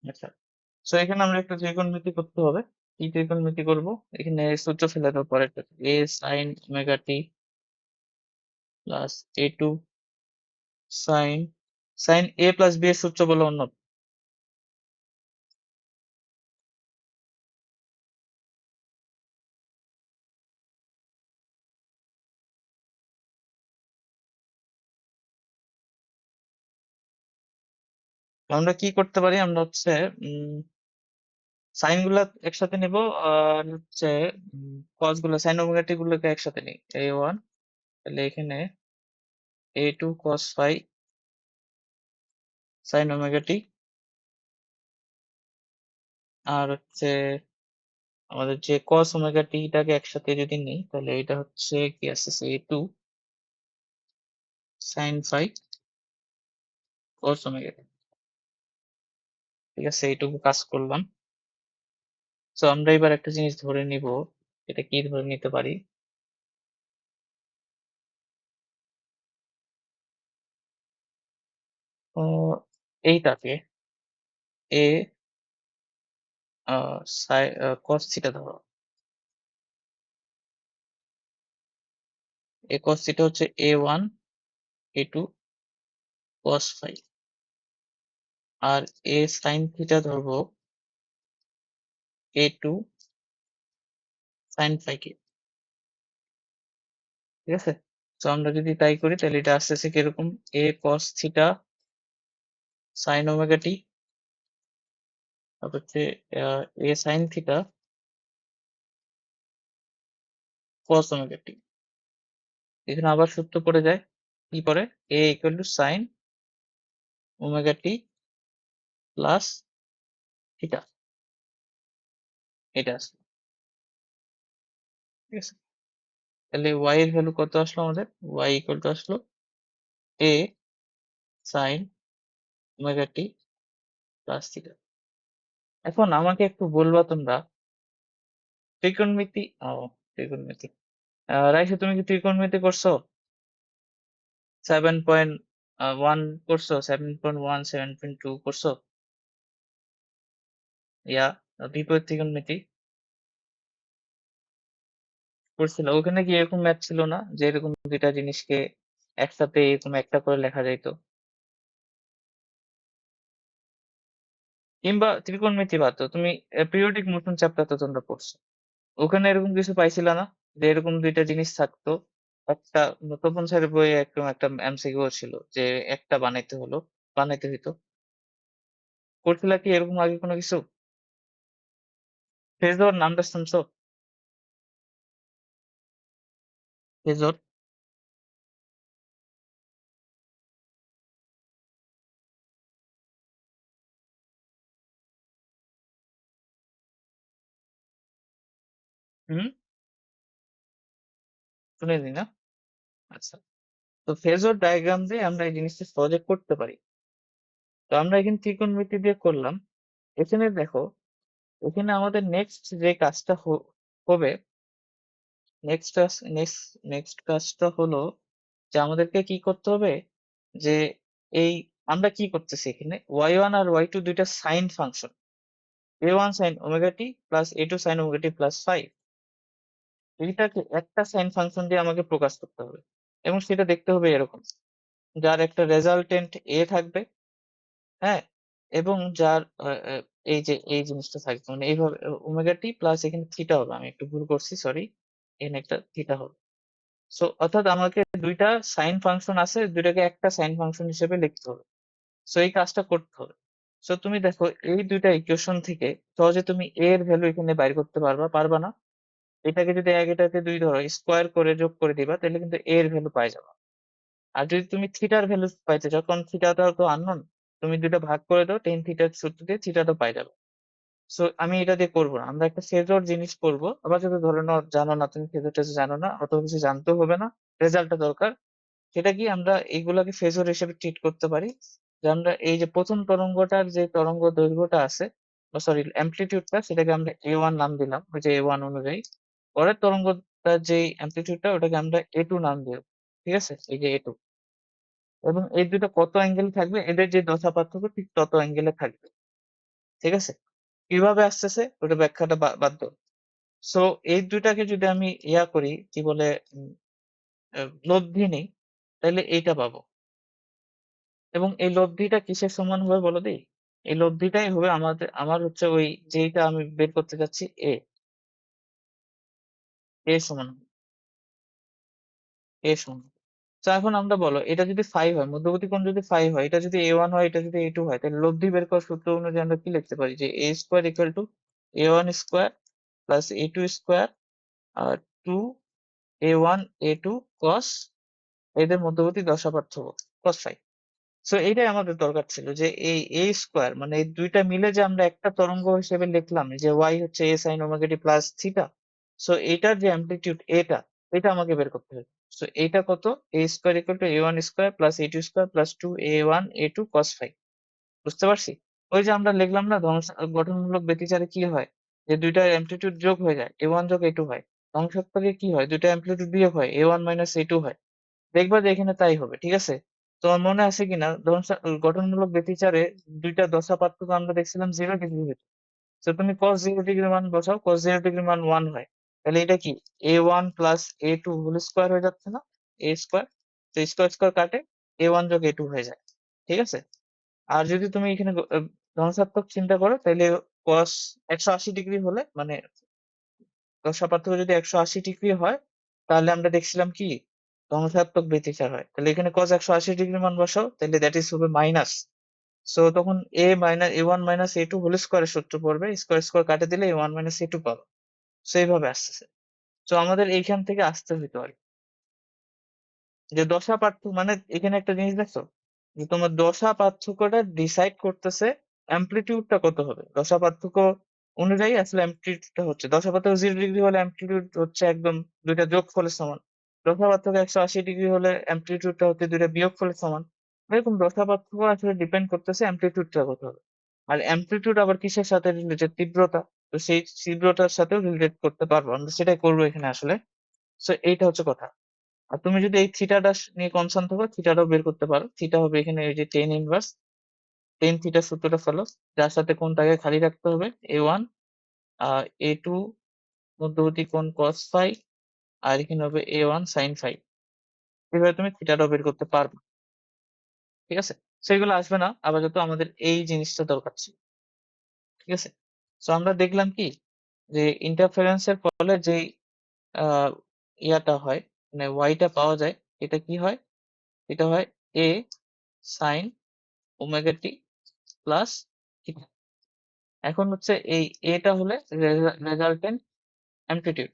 আচ্ছা, সো এখানে আমরা একটা ত্রিকোণমিতি করতে হবে। কি ত্রিকোণমিতি করব? এখানে সূত্র ফেলে দেওয়ার পরে এ সাইন ওমেগা টি প্লাস এ টু সাইন, সাইন এ প্লাস বি এর সূত্র বলো অন্য। আমরা কি করতে পারি, আমরা হচ্ছে সাইন গুলা একসাথে নিব, আর হচ্ছে কস গুলো, সাইন ওমেগা টি গুলোকে একসাথে নিই, এ ওয়ান, তাহলে এখানে A two cos phi sine omega T, আর হচ্ছে আমাদের যে cos ওমেগা টি টাকে একসাথে যদি নিই, তাহলে এটা হচ্ছে কি আসছে, A two sine phi cos omega T. ঠিক আছে, এইটুকু কাজ করলাম। তো আমরা এবার একটা জিনিস ধরে নিব, এটা কি ধরে নিতে পারি, তো এইটাকে এ cos থিটা ধরো, এ cos থিটা হচ্ছে এ ওয়ান এ টু cos ফাই, আর এ সাইন থিটা ধরবো এ টু সাইন ফাই কে। ঠিক আছে, তো আমরা যদি তাই করি তাহলে এটা আসতেছে কিরকম, A cos theta sine omega T, তারপর হচ্ছে A sine theta cos omega T. এখানে আবার সূত্র পড়ে যায়, কি পড়ে, A equal to sine omega T plus theta, এটা আছে। ঠিক আছে, তাহলে y এর ভ্যালু কত আসলো আমাদের? y ইকুয়াল টু আসলো a sin omega t plus theta. এখন আমাকে একটু বলবা তোমরা ত্রিকোণমিতি ত্রিকোণমিতি রাইসা, তুমি কি ত্রিকোণমিতি করছো? 7.1 করছো, 7.1, 7.2 করছো? ইয়া বিপরীত ত্রিকোণমিতি করছিল। ওখানে কি এরকম ম্যাথ ছিল না যে এরকম দুইটা জিনিসকে একসাথে এরকম একটা করে লেখা যাইতো? কিংবা ত্রিকোণমিতি বাদ দাও, তুমি পিরিয়ডিক মোশন চ্যাপ্টার তো তোমরা পড়ছো, ওখানে এরকম কিছু পাইছিলা না যে এরকম দুইটা জিনিস থাকতো? একটা তপন স্যারের বইয়ে একদম একটা এমসিকিউ ছিল যে একটা বানাইতে হইতো। করছিলা কি এরকম আগে কোনো কিছু? ফেজর নামটা শুনছো? ফেজর? হুম, শুনেনি না? আচ্ছা, তো ফেজর ডায়াগ্রাম দিয়ে আমরা এই জিনিসটা সহজে করতে পারি। তো আমরা এখানে ত্রিকোণমিতি দিয়ে করলাম। এখানে দেখো, এখানে আমাদের নেক্সট যে কাজটা হবে, নেক্সট নেক্সট নেক্সট কাজটা হলো যে আমাদেরকে কি করতে হবে, যে এই আমরা কি করতেছি এখানে y1 আর y2 দুইটা sine function, a1 sin omega T plus a2 sin omega T plus 5, এইটাকে একটা সাইন ফাংশন দিয়ে আমাকে প্রকাশ করতে হবে এবং সেটা দেখতে হবে এরকম, যার একটা রেজাল্টেন্ট a থাকবে, হ্যাঁ, এবং যার এই যে এই জিনিসটা থাকবে মানে এইভাবে ওমেগা টি প্লাস এখানে থিটা হবে, আমি একটু ভুল করছি, সরি, এখানে একটা থিটা হবে। সো অর্থাৎ আমাকে দুইটা সাইন ফাংশন আছে, দুইটাকে একটা সাইন ফাংশন হিসেবে লিখতে হবে। সো এই কাজটা করতে হবে। সো তুমি দেখো এই দুইটা ইকুয়েশন থেকে সহজে তুমি a এর ভ্যালু এখানে বাইর করতে পারবা না? এটাকে যদি এক এটাকে দুই ধরো, স্কোয়ার করে যোগ করে দিবা, তাহলে কিন্তু a এর ভ্যালু পাই যাবা। আর যদি তুমি থিটার ভ্যালু পাইতে চাও, কারণ থিটাটা তো আননোন, তুমি দুইটা ভাগ করে দাও, টেন থিটার সূত্র দিয়ে থিটাটা পাই যাবে। সো আমি এটা দিয়ে করবো না, আমরা একটা ফেজর জিনিস করবো। আবার যদি ধরে নাও জানো না, তুমি ফেজর টেজর জানো না, অত কিছু জানতেও হবে না, রেজাল্টটা দরকার। সেটা কি, আমরা এইগুলাকে ফেজর হিসেবে ট্রিট করতে পারি। যে আমরা এই যে প্রথম তরঙ্গটার যে তরঙ্গ দৈর্ঘ্যটা আছে, সরি অ্যামপ্লিটিউডটা, সেটাকে আমরা a1 নাম দিলাম, ওই যে a1 অনুযায়ী। পরের তরঙ্গটার যে অ্যামপ্লিটিউডটা, ওটাকে আমরা a2 নাম দিব। ঠিক আছে, এই যে a2। এবং এই দুটো কত অ্যাঙ্গেল থাকবে, এদের যে দশা পার্থক্য ঠিক তত অ্যাঙ্গেলে থাকবে। ঠিক আছে, কিভাবে আসতেছে ওটা ব্যাখ্যাটা বাদ দাও। সো এই দুইটাকে যদি আমি করি, কি বলে, লব্ধি নেই, তাহলে এইটা পাবো। এবং এই লব্ধিটা কিসের সমান হবে বলো দিই? এই লব্ধিটাই হবে আমার হচ্ছে ওই যেইটা আমি বের করতে চাচ্ছি, এ সমান হবে, এ সমান হবে। তো এখন আমরা বলো, এটা যদি 5 হয়, মধ্যবর্তী কোণ যদি 5 হয়, এটা যদি a1 হয়, এটা যদি a2 হয়, তাহলে লব্ধি বের করার সূত্র অনুযায়ী আমরা কি লিখতে পারি, যে a square equal to a1 square plus a2 square আর 2 a1 a2 cos এদের মধ্যবর্তী দশা পার্থক্য cos 5। সো এইটাই আমাদের দরকার ছিল, যে এই a স্কোয়ার মানে এই দুইটা মিলে যে আমরা একটা তরঙ্গ হিসেবে লিখলাম, যে y হচ্ছে a sin omega t plus theta. So এইটার যে অ্যামপ্লিটিউড এটা আমাকে বের করতে হবে। সো এইটা কত, a square equal to a1 square plus a2 square plus 2 a1 a2 cos 5। বুঝতে পারছি? ওই যে আমরা লিখলাম না, গঠনমূলক ব্যতিচারে কি হয়, যে দুইটা অ্যামপ্লিটিউড যোগ হয়ে যায়, a1 যোগ a2 হয়। ধ্বংসাত্মকে কি হয়, দুইটা অ্যামপ্লিটিউড বিয়োগ হয়, a1 মাইনাস a2 হয়। দেখবা যে এখানে তাই হবে। ঠিক আছে, তোমার মনে আছে কিনা, গঠনমূলক ব্যতিচারে দুইটা দশা পার্থক্য আমরা দেখছিলাম 0 ডিগ্রি হইতো। তো তুমি cos 0 ডিগ্রি মান বসাও, cos 0 ডিগ্রি মান 1 হয়। তাহলে এটা কি, a1 plus a2 whole square হয়ে যাচ্ছে না, a স্কোয়ার। তো স্কোয়ার স্কোয়ার কাটে, a1 যোগ a2 হয়ে যায়। ঠিক আছে, আর যদি তুমি এখানে ধনাত্মক চিন্তা করো, তাহলে cos 180 ডিগ্রি হলে, মানে দশা পার্থক্য যদি 180 ডিগ্রি হয়, তাহলে আমরা দেখছিলাম কি, ধনাত্মক ব্যতিচার হয়। তাহলে এখানে cos 180 ডিগ্রি মান বসাও, তাহলে দ্যাট ইজ হবে মাইনাস। সো তখন a1 মাইনাস a2 হোল স্কোয়ারের সূত্র পড়বে, স্কোয়ার স্কোয়ার কাটে দিলে a1 মাইনাস a2 পাবো। সো এইভাবে আসতেছে। সো আমাদের এইখান থেকে আসতে হইতো আর কি, যে দশা পার্থক্য মানে এখানে একটা জিনিস দেখছো, যে তোমার দশা পার্থক্যটা ডিসাইড করতেছে অ্যামপ্লিটিউডটা কত হবে। দশা পার্থক্য অনুযায়ী আসলে অ্যামপ্লিটিউডটা হচ্ছে। দশাপার্থক্য 0 ডিগ্রি হলে অ্যামপ্লিটিউড হচ্ছে একদম দুইটা যোগফলের সমান। দশাপার্থক্য 180 ডিগ্রি হলে অ্যামপ্লিটিউডটা হচ্ছে দুইটা বিয়োগফলের সমান। এরকম দশাপার্থক্য আসলে ডিপেন্ড করতেছে অ্যামপ্লিটিউডটা কত হবে। আর অ্যামপ্লিটিউড আবার কিসের সাথে রিলেটেড? তীব্রতা। তো সেই তীব্রতার সাথেও রিলেট করতে পারবো, আমরা সেটাই করবো এখানে আসলে। সো এইটা হচ্ছে কথা। আর তুমি যদি এই থিটাটা নিয়ে কনসার্ন থাকো, থিটাটাও বের করতে পারো। থিটা হবে এখানে এই যে টেন ইনভার্স, টেন থিটার সূত্রটা ফলো, যার সাথে কোনটাকে খালি রাখতে হবে A1, A2 মধ্যবর্তী কোণ cos ফাই, আর এখানে হবে A1 sin ফাই। এভাবে তুমি থিটাটাও বের করতে পারবে। ঠিক আছে? সেগুলো আসবে না, আপাতত আমাদের এই জিনিসটা দরকার ছিল। ঠিক আছে? সো আমরা দেখলাম কি যে ইন্টারফারেন্সের ফলে যেই আহ ইয়াটা হয়, মানে ওয়াইটা পাওয়া যায়, এটা কি হয়? এটা হয় A sin omega T plus theta. এখন হচ্ছে এই এটা হলে রেজাল্টেন্ট অ্যামপ্লিটিউড।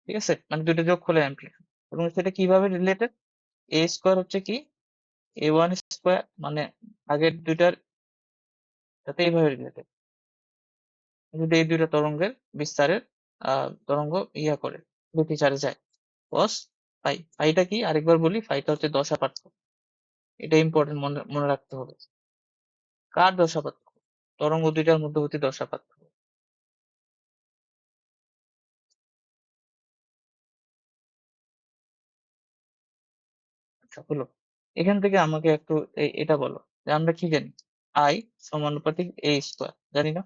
ঠিক আছে? মানে দুটো যোগ করলে অ্যামপ্লিটিউড। এবং সেটা কিভাবে রিলেটেড? এ স্কোয়ার হচ্ছে কি A1 স্কোয়ার, মানে আগের দুইটার সাথে এইভাবে রিলেটেড। যদি এই দুইটা তরঙ্গের বিস্তারের তরঙ্গ ইয়া করে ব্যতিচারে যায়, cos ফাই। ফাইটা কি আরেকবার বলি, ফাইটা হচ্ছে দশা পার্থক্য। এটা ইম্পর্টেন্ট, মনে মনে রাখতে হবে। কার দশা পার্থক্য? তরঙ্গ দুইটার মধ্যবর্তী দশা পার্থক্য। আচ্ছা হলো। এখান থেকে আমাকে একটু এটা বলো যে আমরা কি জানি? আই সমানুপাতিক এ স্কোয়ার, জানি না?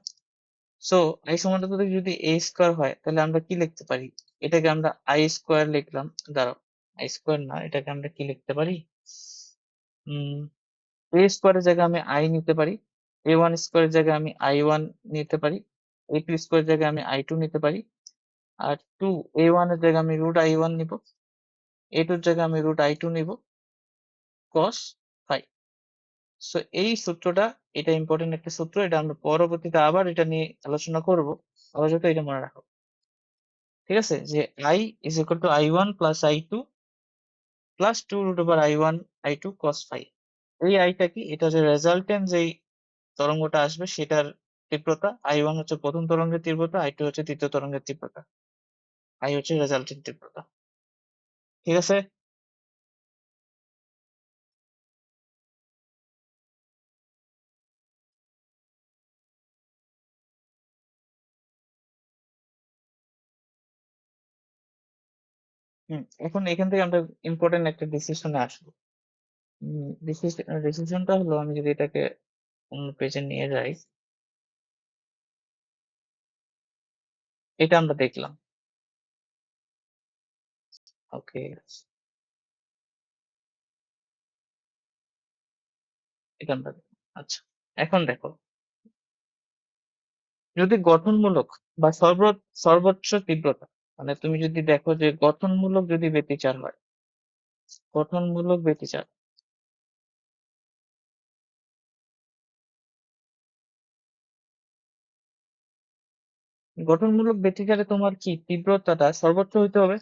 সো আই সমানুপাতিক যদি এ স্কোয়ার হয়, তাহলে আমরা কি লিখতে পারি? এটাকে আমরা আই স্কোয়ার লিখলাম। দাঁড়াও, আই স্কোয়ার না, এটাকে আমরা কি লিখতে পারি? উম এ স্কোয়ারের জায়গায় আমি আই নিতে পারি, A1 স্কোয়ারের জায়গায় আমি I1 নিতে পারি, A2 স্কোয়ারের জায়গায় আমি I2 নিতে পারি, আর A1 এর জায়গায় আমি √I1 নিব, A2 এর জায়গায় আমি √I2 নিব, cos ফাই। সো এই সূত্রটা, এটা ইম্পর্টেন্ট একটা সূত্র, এটা আমরা পরবর্তীতে আবার এটা নিয়ে আলোচনা করব। আপাতত এটা মনে রাখো। ঠিক আছে? যে I is equal to I1 plus I2 plus 2 √I1 I2 cos phi. এই আইটা কি? এটা যে রেজাল্টেন্ট যেই তরঙ্গটা আসবে সেটার তীব্রতা। I1 হচ্ছে প্রথম তরঙ্গের তীব্রতা, I2 হচ্ছে তৃতীয় তরঙ্গের তীব্রতা, I হচ্ছে রেজাল্টেন্ট তীব্রতা। ঠিক আছে? এখন এখান থেকে আমরা ইম্পর্টেন্ট একটা ডিসিশনে আসবো। ডিসিশনটা হলো, আমি যদি এটাকে অন্য পেজে নিয়ে যাই, এটা আমরা দেখলাম। ওকে, এটা আমরা দেখলাম। আচ্ছা, এখন দেখো, যদি গঠনমূলক বা সর্বোচ্চ তীব্রতা, মানে তুমি যদি দেখো যে গঠনমূলক যদি ব্যতিচার হয়, গঠনমূলক ব্যতিচার, গঠনমূলক ব্যতিচারে তোমার কি তীব্রতাটা সর্বোচ্চ হইতে হবে?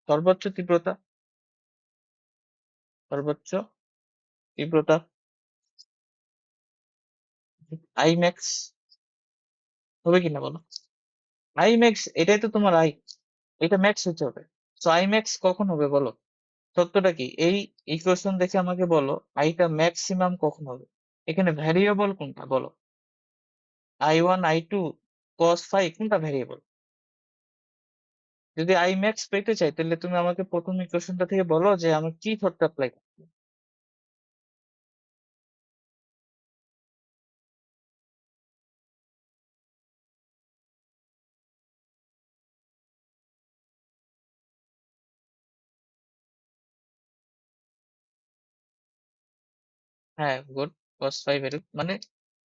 সর্বোচ্চ তীব্রতা, সর্বোচ্চ তীব্রতা আই ম্যাক্স হবে কিনা বলো? আই ম্যাক্স, এটাই তো তোমার আই, এটা ম্যাক্স হতে হবে। সো আই ম্যাক্স কখন হবে বলো? সত্যটা কি? এই ইকুয়েশন দেখে আমাকে বলো আইটা ম্যাক্সিমাম কখন হবে। এখানে ভ্যারিয়েবল কোনটা বলো? I1 I2 cos ফাই কোনটা ভ্যারিয়েবল? যদি আই ম্যাক্স পেতে চাই, তাহলে তুমি আমাকে প্রথম ইকুয়েশনটা থেকে বলো যে আমি কি শর্ত অ্যাপ্লাই করবো। হ্যাঁ, গুড। cos ফাই ভ্যালু মানে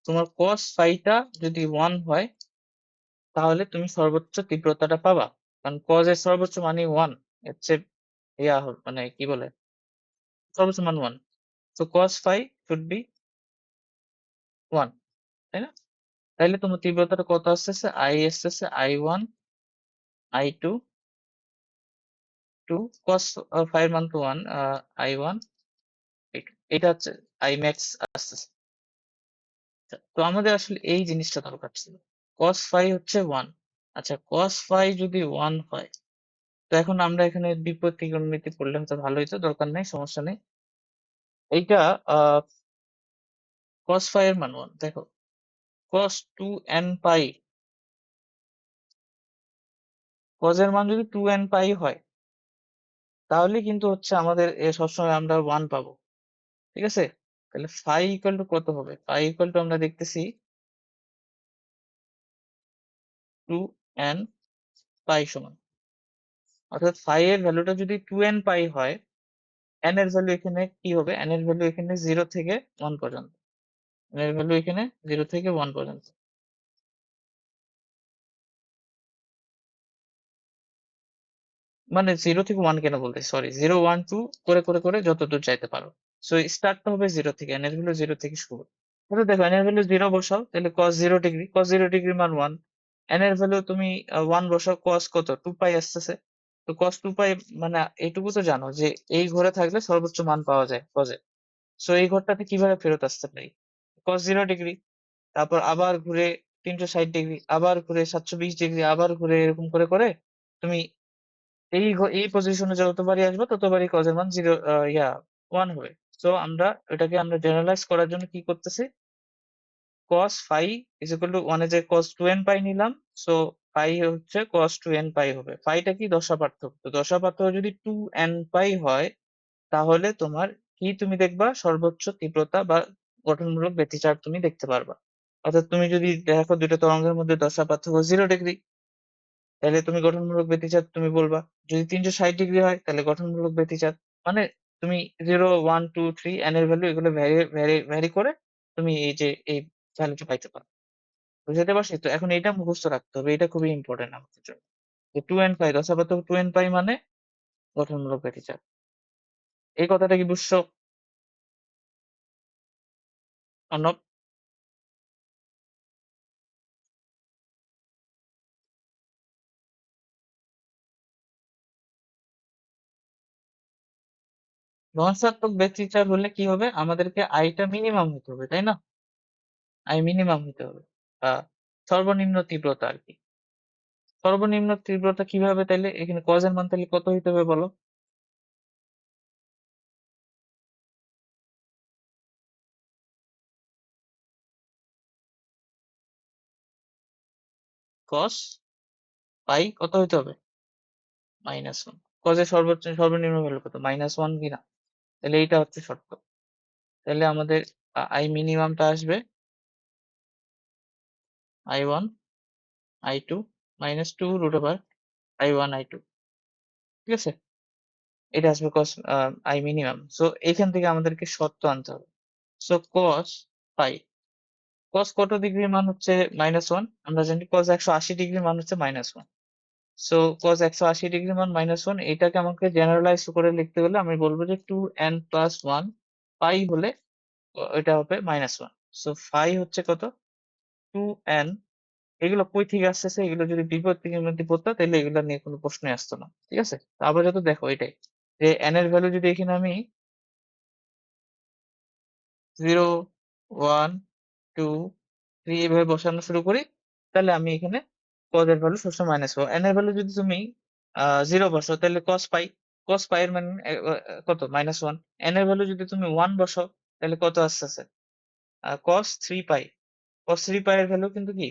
তোমার cos ফাইটা যদি 1 হয়, তাহলে তুমি সর্বোচ্চ তীব্রতাটা পাবা। কারণ cos এর সর্বোচ্চ মানে 1, এর চেয়ে মানে কি বলে, সর্বোচ্চ মান 1। তো cos ফাই শুড বি 1, তাই না? তাইলে তোমার তীব্রতাটা কত আসতেছে? আই আসতেছে I1 I2 2 cos ফাই এর মান তো 1, I1 এটা হচ্ছে আই ম্যাক্স আসতেছে। তো আমাদের আসলে এই জিনিসটা দরকার ছিল। cos phi হচ্ছে 1। আচ্ছা, cos phi যদি 1 হয়, তো এখন আমরা এখানে বিপরীত ত্রিকোণমিতি পড়লে হয়তো ভালো হইতো, দরকার নেই, সমস্যা নেই। এইটা cos phi এর মান 1। দেখো, cos 2n পাই, cos এর মান যদি 2n পাই হয়, তাহলে কিন্তু হচ্ছে আমাদের সবসময় আমরা 1 পাবো। ঠিক আছে? তাহলে phi ইকুয়াল টু কত হবে? phi ইকুয়াল টু আমরা দেখতেছি 2n পাই সমান, অর্থাৎ phi এর ভ্যালুটা যদি 2n পাই হয়, n এর ভ্যালু এখানে কি হবে? n এর ভ্যালু এখানে 0 থেকে 1 পর্যন্ত। n এর ভ্যালু এখানে 0 থেকে 1 পর্যন্ত। মানে 0 থেকে 1 কেন বলতেছি, সরি, 0 1 2 করে করে করে যতদূর চাইতে পারো। সো স্টার্টটা হবে 0 থেকে, n এর ভ্যালু 0 থেকে শুরু। তাহলে দেখো, n এর ভ্যালু 0 বসাও, তাহলে cos 0 ডিগ্রি, cos 0 ডিগ্রি মান 1। n এর ভ্যালু তুমি 1 বসাও, cos কত? 2 পাই আসতেছে। তো cos 2 পাই মানে এইটুকু তো জানো যে এই ঘরে থাকলে সর্বোচ্চ মান পাওয়া যায় cos এ। সো এই ঘরটাতে কিভাবে ফেরত আসতে পারি? cos 0 ডিগ্রি, তারপর আবার ঘুরে 360 ডিগ্রি, আবার ঘুরে 720 ডিগ্রি, আবার ঘুরে এরকম করে করে তুমি এই পজিশনে যতবারই আসবে ততবারই cos এর মান 0 1 হবে। সো আমরা জেনারেলাইজ করার জন্য কি করতেছি? cos phi is equal to 1 এ যে cos 2n পাই নিলাম, সো phi হচ্ছে cos 2n পাই হবে। phi টা কি? দশা পার্থক্য। তো দশা পার্থক্য যদি 2n পাই হয়, তাহলে তোমার কি তুমি দেখবা? সর্বোচ্চ তীব্রতা বা গঠনমূলক ব্যতিচার তুমি দেখতে পারবা। অর্থাৎ তুমি যদি দেখো দুইটা তরঙ্গের মধ্যে দশা পার্থক্য 0 ডিগ্রি, তাহলে তুমি গঠনমূলক ব্যতিচার তুমি বলবা। যদি 360 ডিগ্রি হয়, তাহলে গঠনমূলক ব্যতিচার। মানে তুমি 0 1 2 3 n এর ভ্যালু এগুলো ভ্যারি করে তুমি এই যে এই ভ্যালুটা পাইতে পারো। বুঝতে পারছি? তো এখন এটা মুখস্থ রাখতে হবে, এটা খুবই ইম্পর্টেন্ট আমাদের জন্য। যে 2 n পাই, দশা পার্থক্য 2 n পাই মানে গঠনমূলক ব্যতিচার। এই কথাটা কি বুঝছো অর্ণব? ধনাত্মক ব্যতিচার হলে কি হবে? আমাদেরকে আইটা মিনিমাম হতে হবে, তাই না? আই মিনিমাম হতে হবে, বা সর্বনিম্ন তীব্রতা আর কি। সর্বনিম্ন তীব্রতা কিভাবে? তাইলে এখানে cos এর মান তাহলে কত হইতে হবে বলো? cos পাই কত হইতে হবে? -1। cos এর সর্বনিম্ন ভ্যালু কত? -1 কিনা? তাহলে এইটা হচ্ছে শর্ত। তাহলে আমাদের আই মিনিমামটা আসবে i1 i2 -2 √i1 i2। ঠিক আছে? এটা আসবে cos আই মিনিমাম। সো এইখান থেকে আমাদেরকে শর্ত আনতে হবে। সো cos পাই, cos কত ডিগ্রির মান হচ্ছে -1? আমরা জানি cos 180 ডিগ্রির মান হচ্ছে -1। সো cos 180 ডিগ্রি মান -1, এটাকে আমাকে জেনারেলাইজ করে লিখতে হলে আমি বলবো যে 2n প্লাস 1 পাই হলে এটা হবে -1। সো ফাই হচ্ছে কত? 2n। এগুলো কই থেকে আসতেছে? এগুলো যদি বিপরীত ত্রিকোণমিতি পড়তো তাহলে এগুলো নিয়ে কোনো প্রশ্নই আসতো না। ঠিক আছে? তো আপাতত দেখো এটাই, যে n এর ভ্যালু যদি এখানে আমি 0 1 2 3 এভাবে বসানো শুরু করি, তাহলে আমি এখানে cos এর ভ্যালু সবসময় মাইনাস পাবো। n এর ভ্যালু যদি তুমি 0 বসাও, তাহলে cos পাই এর মান কত? -1। n এর ভ্যালু যদি তুমি 1 বসাও, তাহলে কত আসতেছে? cos 3 পাই। cos 3 পাই এর ভ্যালু কিন্তু কি?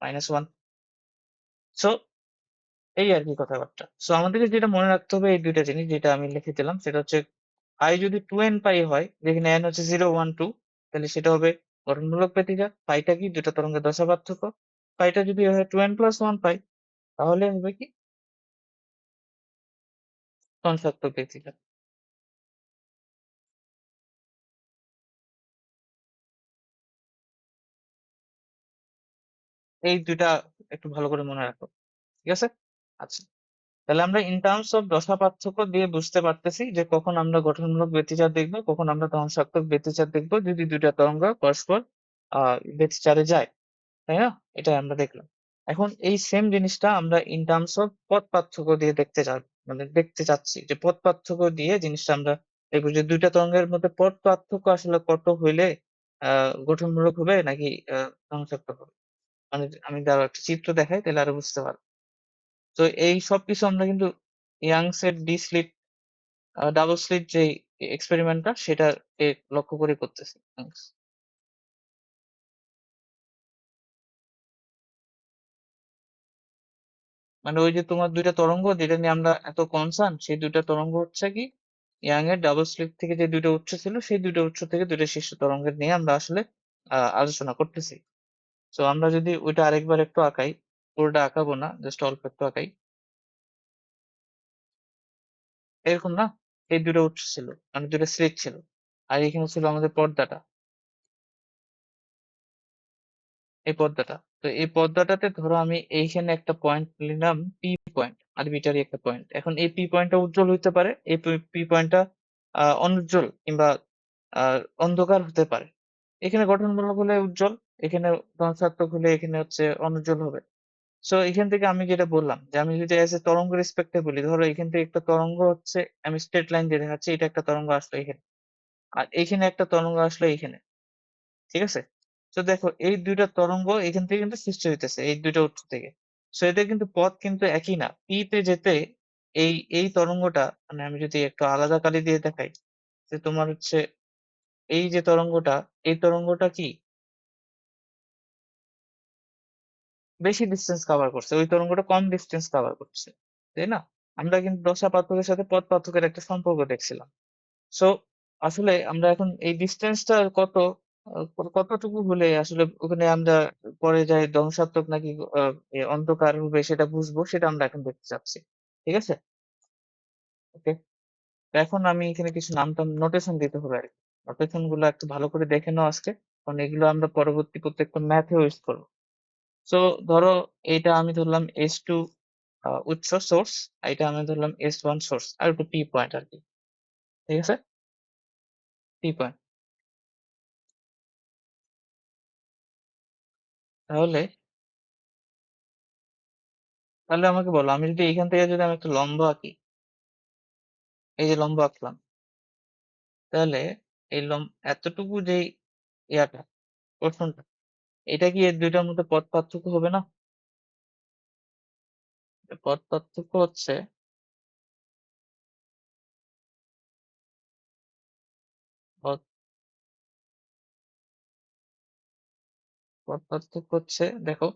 -1। সো এই আর কি কথাবার্তা। সো আমাদেরকে যেটা মনে রাখতে হবে এই দুইটা জিনিস যেটা আমি লিখে দিলাম, সেটা হচ্ছে i যদি 2n পাই হয়, যেখানে n হচ্ছে 0 1 2, তাহলে সেটা হবে গঠনমূলক ব্যতিচার। পাইটা কি? দুটো তরঙ্গের দশা পার্থক্য। পাইটা যদি হয় 2n প্লাস 1 পাই, তাহলে হবে কি? ধ্বংসাত্মক ব্যতিচার। এই দুইটা একটু ভালো করে মনে রাখো। ঠিক আছে? আচ্ছা, তাহলে আমরা ইন টার্মস অফ দশা পার্থক্য দিয়ে বুঝতে পারতেছি যে কখন আমরা গঠনমূলক ব্যতিচার দেখবো, কখন আমরা ধ্বংসাত্মক ব্যতিচার দেখবো, যদি দুইটা তরঙ্গ পরস্পর ব্যতিচারে যায়, তাই না? এটা আমরা দেখলাম। এখন এই সেম জিনিসটা আমরা ইন টার্মস অফ পথ পার্থক্য দিয়ে দেখতে চাচ্ছি, যে পথ পার্থক্য দিয়ে জিনিসটা আমরা দেখবো যে দুইটা তরঙ্গের মধ্যে পথ পার্থক্য আসলে কত হইলে গঠনমূলক হবে নাকি ধ্বংসাত্মক হবে। মানে আমি দাঁড়াও একটা চিত্র দেখাই তাহলে আরো বুঝতে পারবো। তো এই সবকিছু আমরা কিন্তু ইয়াংস এর ডি স্লিট ডাবল স্লিট যে এক্সপেরিমেন্টটা সেটাকে লক্ষ্য করে করতেছি। মানে ওই যে তোমার দুইটা তরঙ্গ যেটা নিয়ে আমরা এত কনসার্ন, সেই দুইটা তরঙ্গ হচ্ছে কি ইয়াং এর ডাবল স্লিট থেকে যে দুইটা উৎস ছিল সেই দুইটা উৎস থেকে দুইটা শীর্ষ তরঙ্গের নিয়ে আমরা আসলে আলোচনা করতেছি। তো আমরা যদি ওইটা আরেকবার একটু আঁকাই, পুরোটা আঁকাবো না, জাস্ট অল্প একটু আঁকাই। এরকম না, এই দুটো উৎস ছিল, মানে দুটো স্লিট ছিল, আর এখানে ছিল আমাদের পর্দাটা, এই পর্দাটা। তো এই পর্দাটাতে ধরো আমি এইখানে একটা পয়েন্ট নিলাম, পি পয়েন্ট, আরবিটারি একটা পয়েন্ট। এখন এই পি পয়েন্টটা উজ্জ্বল হইতে পারে, এই পি পয়েন্টটা অনুজ্জ্বল কিংবা অন্ধকার হতে পারে। এখানে গঠনমূলক হলে উজ্জ্বল, এখানে ধ্বংসাত্মক হলে এখানে হচ্ছে অনুজ্জ্বল হবে। সো এখান থেকে আমি যেটা বললাম যে আমি যদি এজ এ তরঙ্গ রেসপেক্টে বলি, ধরো এখান থেকে একটা তরঙ্গ হচ্ছে, আমি স্ট্রেট লাইন দিয়ে দেখাচ্ছি, এটা একটা তরঙ্গ আসলো এখানে, আর এইখানে একটা তরঙ্গ আসলো এইখানে, ঠিক আছে? তো দেখো এই দুইটা তরঙ্গ এখান থেকে কিন্তু সৃষ্টি হইতেছে এই দুইটা উৎস থেকে। সো এদের কিন্তু পথ কিন্তু একই না। পি তে যেতে এই তরঙ্গটা, মানে আমি যদি একটু আলাদা কালি দিয়ে দেখাই, যে তোমার হচ্ছে এই যে তরঙ্গটা, এই তরঙ্গটা কি বেশি ডিস্টেন্স কভার করছে, ওই তরঙ্গটা কম ডিস্টেন্স কভার করছে, তাই না? আমরা কিন্তু দশা পার্থক্যের সাথে পথ পার্থক্যের একটা সম্পর্ক দেখছিলাম। সো আসলে আমরা এখন এই ডিস্টেন্সটা কতটুকু হলে আসলে ওখানে আমরা পরে যাই ধ্বংসাত্মক নাকি অন্ধকার হবে সেটা বুঝবো, সেটা আমরা এখন দেখতে চাচ্ছি। ঠিক আছে? ওকে। তো এখন আমি এখানে কিছু নাম টাম নোটেশন দিতে হবে আর কি। নোটেশন গুলো একটু ভালো করে দেখে নাও আজকে, কারণ এগুলো আমরা পরবর্তী প্রত্যেকটা ম্যাথে ইউজ করবো। সো ধরো এটা আমি ধরলাম S2 উৎস সোর্স, এটা আমি ধরলাম S1 সোর্স, আর একটু পি পয়েন্ট আর কি। ঠিক আছে? P point. তাহলে তাহলে আমাকে বলো, আমি যদি এইখান থেকে যদি আমি একটা লম্ব আঁকি, এই যে লম্ব আঁকলাম, তাহলে এই এতটুকু যে ইয়াটা, প্রশ্নটা, এটা কি এর দুইটার মধ্যে পথ পার্থক্য হবে না? পথ পার্থক্য হচ্ছে, পথ পথ পার্থক্য হচ্ছে, দেখো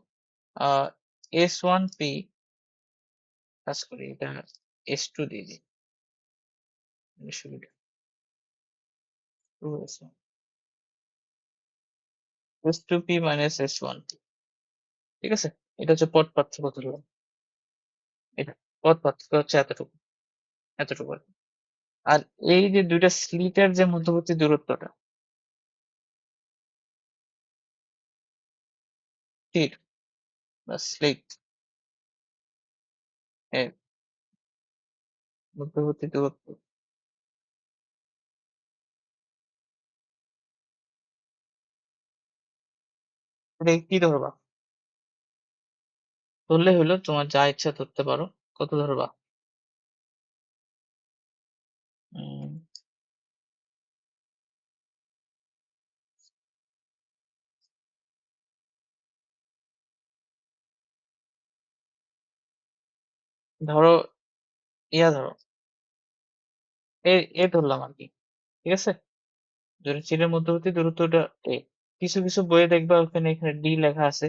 S1P, কাজ করি এটা S2 দিয়ে দিই, সুবিধা, 2S1, S2P মাইনাস S1P, ঠিক আছে? এটা হচ্ছে পথ পার্থক্য ধরলাম, এটা পথ পার্থক্য হচ্ছে এতটুকু, এতটুকু আর কি। আর এই যে দুইটা স্লিটের যে মধ্যবর্তী দূরত্বটা, তীর বা স্লিট এর মধ্যবর্তী দূরত্ব, এটা কি ধরবা? ধরলে হলো, তোমার যা ইচ্ছা ধরতে পারো। কত ধরবা? উম, ধরো ধরো এ ধরলাম আর কি, ঠিক আছে? যদি চিহ্নের মধ্যবর্তী দূরত্বটা এ, কিছু কিছু বইয়ে দেখবা ওখানে এখানে ডি লেখা আছে,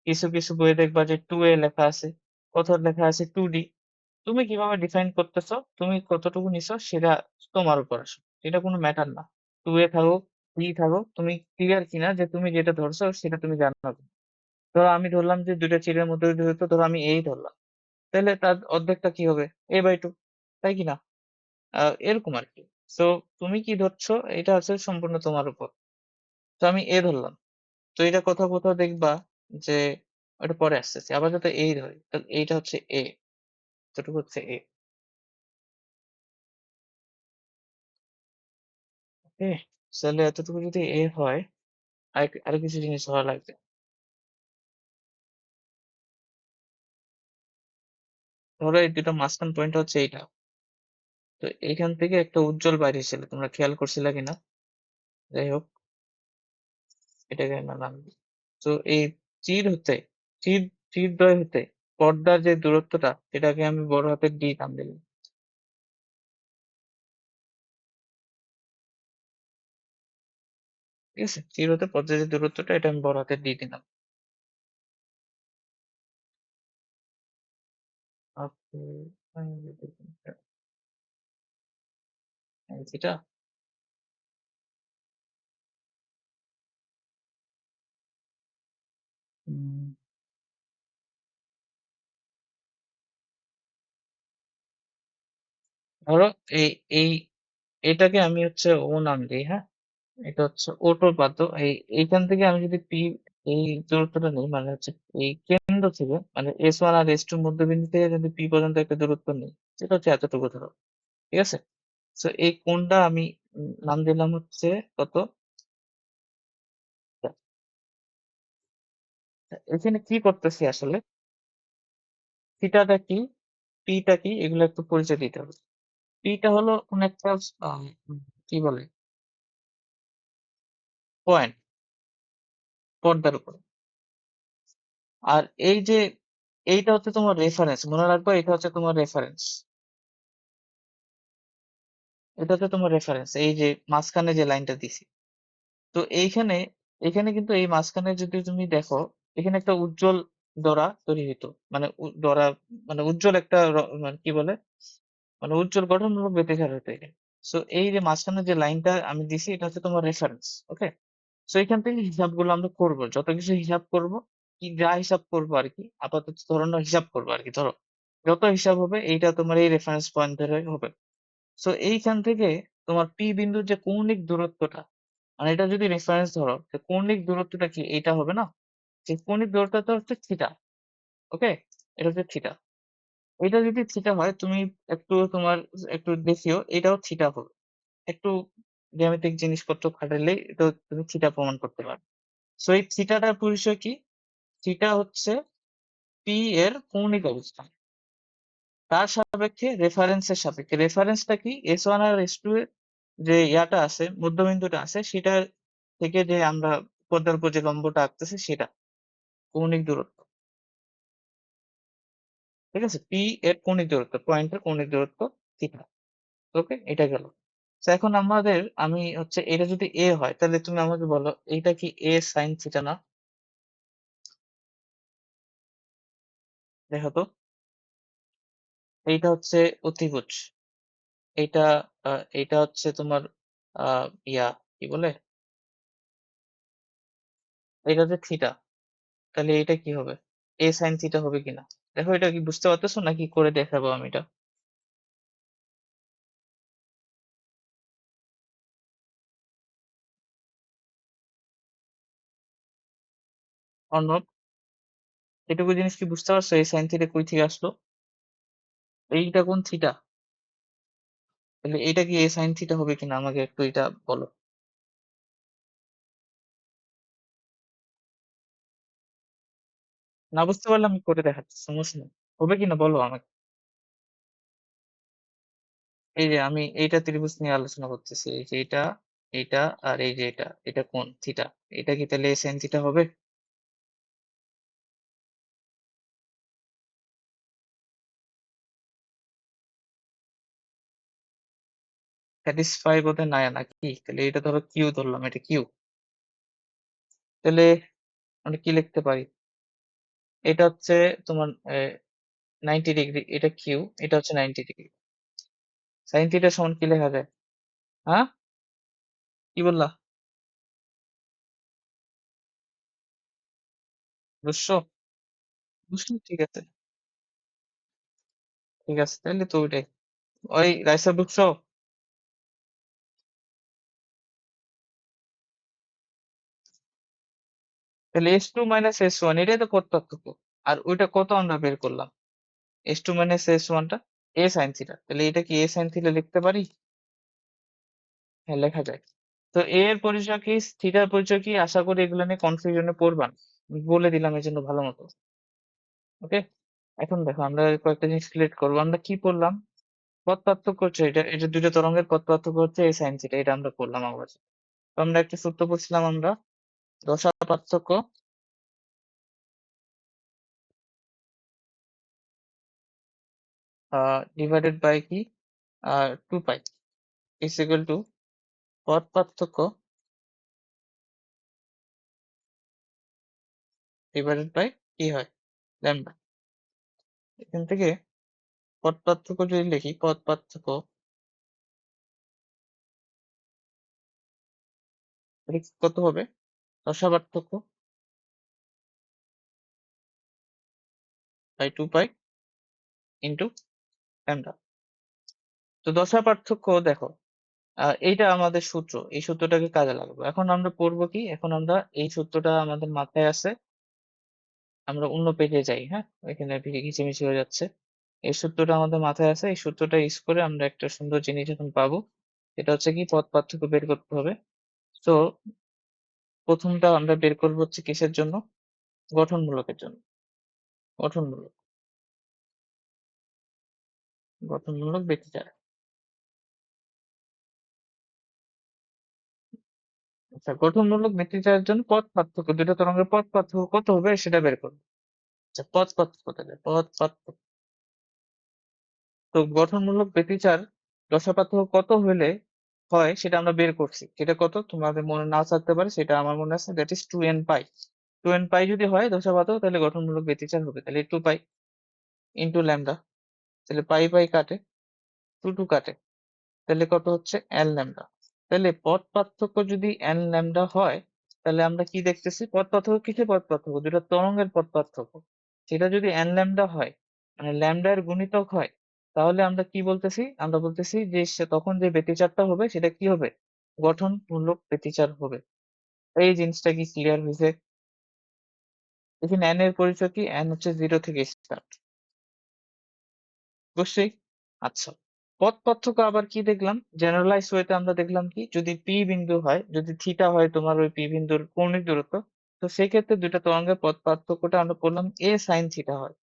কিছু কিছু বইয়ে দেখবা যে 2A লেখা আছে, কোথাও লেখা আছে 2D। তুমি কিভাবে ডিফাইন করতেছো, তুমি কতটুকু নিছো, সেটা তোমার উপর আসে, এটা কোনো ম্যাটার না। 2A থাকুক, 3 থাকুক, তুমি ক্লিয়ার কিনা যে তুমি যেটা ধরছো সেটা তুমি জানো না। ধরো আমি ধরলাম যে দুইটা চিড়ের মধ্যে দূরত্ব, ধরো আমি এই ধরলাম, তাহলে তার অর্ধেকটা কি হবে, A/2, তাই কি না? এরকম আর কি। তো তুমি কি ধরছো এটা আছে সম্পূর্ণ তোমার উপর। তো আমি এ ধরলাম, তো এটা কোথাও কোথাও দেখবা যে ওটা পরে আসতেছে, আবার যাতে এই ধরি, তাহলে এইটা হচ্ছে এ, এতটুকু হচ্ছে এ। ওকে, তাহলে এতটুকু যদি এ হয়, আরো কিছু জিনিস ধরা লাগবে। ধরো এই দুটো মাঝখান পয়েন্ট হচ্ছে এইটা, তো এইখান থেকে একটা উজ্জ্বল বাইরে এসেছিল, তোমরা খেয়াল করছিলা কিনা? যাই হোক, এটাকে আমরা নাম দিই। তো এই চির হতে চির চিরদ্বয় হতে পর্দার যে দূরত্বটা, সেটাকে আমি বড় হাতের ডি নাম দিলাম। ঠিক আছে, চির হতে পর্দার যে দূরত্বটা, এটা আমি বড় হাতের ডি দিলাম। ওকে, যেটা ধরো এই এই এটাকে আমি হচ্ছে ও নাম দিই, হ্যাঁ? এটা হচ্ছে ওটো পাত। এইখান থেকে আমি যদি পি, এই দূরত্বটা নিই, মানে হচ্ছে এই কেন্দ্র থেকে, মানে S1 আর S2 মধ্যবিন্দু থেকে যদি পি পর্যন্ত একটা দূরত্ব নিই, সেটা হচ্ছে এতটুকু ধরো। ঠিক আছে, তো এই কোণটা আমি নাম দিলাম হচ্ছে কত। এখানে কি করতেছি আসলে, থিটাটা কি, পিটা কি, এগুলো একটু পরিচয় দিতে হবে। পিটা হলো কোন একটা আহ, কি বলে, পয়েন্ট পর্দার উপর। আর এই যে এইটা হচ্ছে তোমার রেফারেন্স, মনে রাখবে, এটা হচ্ছে তোমার রেফারেন্স। এটা হচ্ছে তোমার রেফারেন্স, এই যে মাঝখানে যে লাইনটা দিছি। তো এইখানে, এখানে কিন্তু এই মাঝখানে যদি তুমি দেখো, এখানে একটা উজ্জ্বল ডোরা তৈরি হতো, মানে ডোরা, মানে উজ্জ্বল একটা মানে কি বলে, মানে উজ্জ্বল গঠনমূলক বেঁধেখার হতো এখানে। সো এই যে মাঝখানে যে লাইনটা আমি দিছি, এটা হচ্ছে তোমার রেফারেন্স। ওকে, সো এখান থেকে হিসাবগুলো আমরা করবো, যত কিছু হিসাব করব, কি যা হিসাব করবো আর কি, আপাতত ধরো না হিসাব করবো আর কি, ধরো যত হিসাব হবে এইটা তোমার এই রেফারেন্স পয়েন্ট ধরে হবে। সো এইখান থেকে তোমার পি বিন্দুর যে কৌণিক দূরত্বটা, মানে এটা যদি রেফারেন্স ধরো, তো কৌণিক দূরত্বটা কি এইটা হবে না? যে কৌণিক দূরত্বটা হচ্ছে থিটা। ওকে, এটা হচ্ছে থিটা। এটা যদি থিটা হয়, তুমি একটু তোমার একটু দেখিও, এটাও থিটা হবে। একটু জ্যামিতিক জিনিসপত্র খাটালেই এটা তুমি থিটা প্রমাণ করতে পারবে। সো এই থিটাটার পরিচয় কি? থিটা হচ্ছে পি এর কৌণিক অবস্থান, তার সাপেক্ষে রেফারেন্সের সাপেক্ষে। রেফারেন্সটা কি? S1 আর S2 এর যে ইয়াটা আছে, মধ্যবিন্দুটা আছে, সেটা থেকে যে আমরা পর্দার উপর যে লম্বটা আঁকতেছি, সেটা কৌণিক দূরত্ব। ঠিক আছে, পি এর কৌণিক দূরত্ব, পয়েন্টের কৌণিক দূরত্ব থিটা। ওকে, এটা গেল। তো এখন আমি হচ্ছে এটা যদি এ হয়, তাহলে তুমি আমাকে বলো এইটা কি এ সাইন থিটা না? দেখো তো, এইটা হচ্ছে অতিভুজ, এইটা এইটা হচ্ছে তোমার ইয়া কি বলে, এটা হচ্ছে থিটা। তাহলে এটা কি হবে? এ সাইন থিটা হবে কিনা? দেখো, এটা কি বুঝতে পারতেছো নাকি করে দেখাবো আমি এটা? অর্ণব, এটুকু জিনিস কি বুঝতে পারছো? এই সাইন থিটা কই থেকে আসলো? এইটা কোন থিটা? তাহলে এটা কি এ সাইন থিটা হবে কিনা, আমাকে একটু এটা বলো। না বুঝতে পারলে আমি করে দেখাচ্ছি, সমস্যা নেই। হবে কিনা বলো আমাকে। এই যে আমি এইটা ত্রিভুজ নিয়ে আলোচনা করতেছি, এই যে এটা, এটা, আর এই যে এটা, এটা কোন থিটা, এটা কি তাহলে এ সাইন থিটা হবে? স্যাটিসফাই বোধহয় না, নাকি? তাহলে এটা ধরো কিউ ধরলাম, এটা কিউ। তাহলে আমরা কি লিখতে পারি? এটা হচ্ছে তোমার 90 ডিগ্রি, এটা কিউ, এটা হচ্ছে 90 ডিগ্রি। সাইন থিটা সমান কি লেখা যায়? হ্যাঁ, কি বললা? বুঝছো? বুঝলি, ঠিক আছে। ঠিক আছে, তাহলে তো ওইটাই। ওই রাইসা বুঝছো? তাহলে S2 - S1, এটাই তো পথ পার্থক্য। আর ওইটা কত আমরা বের করলাম? S2 - S1টা এ সাইন থিটা, তাহলে এটা কি এ সাইন থিটা লিখতে পারি? হ্যাঁ, লেখা যায়। তো এ এর পরিচয় কি, থিটার পরিচয় কি, আশা করি এগুলো নিয়ে কনফিউশনে পড়বা না। আমি বলে দিলাম এই জন্য ভালো মতো। ওকে, এখন দেখো আমরা কয়েকটা জিনিস সিলেক্ট করবো। আমরা কি পড়লাম? পথ পার্থক্য হচ্ছে এটা দুইটা তরঙ্গের পথ পার্থক্য হচ্ছে এই সাইন থিটা, এটা আমরা করলাম আবার। তো আমরা একটা সূত্র পড়ছিলাম আমরা, দশা পার্থক্য ডিভাইডেড বাই কি 2 পাই ইজ ইকুয়াল টু পথ পার্থক্য ডিভাইডেড বাই কি হয় ল্যামডা। এখান থেকে পথ পার্থক্য যদি লিখি, পথ পার্থক্য কত হবে, দশা পার্থক্য বাই 2 পাই ইন্টু ল্যামডা। তো দশা পার্থক্য দেখো, এইটা আমাদের সূত্র, এই সূত্রটাকে কাজে লাগাবো। এখন আমরা পড়বো কি, এখন আমরা এই সূত্রটা আমাদের মাথায় আছে, আমরা অন্য পেজে যাই। হ্যাঁ, এখানে ঘিচিমিচি হয়ে যাচ্ছে। এই সূত্রটা আমাদের মাথায় আছে, এই সূত্রটা ইউজ করে আমরা একটা সুন্দর জিনিস এখন পাবো। এটা হচ্ছে কি, পথ পার্থক্য বের করতে হবে। তো প্রথমটা আমরা বের করবো হচ্ছে কিসের জন্য, গঠনমূলকের জন্য। গঠনমূলক, গঠনমূলক ব্যতিচার। আচ্ছা, গঠনমূলক ব্যতিচারের জন্য পথ পার্থক্য, দুটো তরঙ্গের পথ পার্থক্য কত হবে সেটা বের করবো। আচ্ছা, পথ পার্থক্য, তাহলে পথ পার্থক্য, তো গঠনমূলক ব্যতিচার দশা পার্থক্য কত হলে হয় সেটা আমরা বের করছি। সেটা কত তোমাদের মনে নাও থাকতে পারে, সেটা আমার মনে আছে, that is 2n pi. 2n পাই যদি হয় দশা পার্থক্য, তাহলে গঠনমূলক ব্যতিচার হবে, তাহলে 2 পাই ইন্টু ল্যামডা। তাহলে পাই পাই কাটে, 2 কাটে, তাহলে কত হচ্ছে এন ল্যামডা। তাহলে পথ পার্থক্য যদি এন ল্যামডা হয়, তাহলে আমরা কি দেখতেছি, পথ পার্থক্য কিসের পথ পার্থক্য, যেটা তরঙ্গের পথ পার্থক্য, সেটা যদি এন ল্যামডা হয়, মানে ল্যামডা এর গুণিতক হয়, তাহলে আমরা কি বলতেছি, আমরা বলতেছি যে তখন যে ব্যতিচারটা হবে সেটা কি হবে, গঠনমূলক ব্যতিচার হবে। এই জিনিসটা কি ক্লিয়ার হয়েছে? এখানে এন এর পরিচয় কি, এন হচ্ছে 0 থেকে স্টার্ট, অবশ্যই। আচ্ছা, পথ পার্থক্য আবার কি দেখলাম, জেনারেলাইজ ওয়েতে আমরা দেখলাম কি, যদি পি বিন্দু হয়, যদি থিটা হয় তোমার ওই পি বিন্দুর কৌণিক দূরত্ব, তো সেক্ষেত্রে দুইটা তরঙ্গের পথ পার্থক্যটা আমরা বললাম এ সাইন থিটা হয়।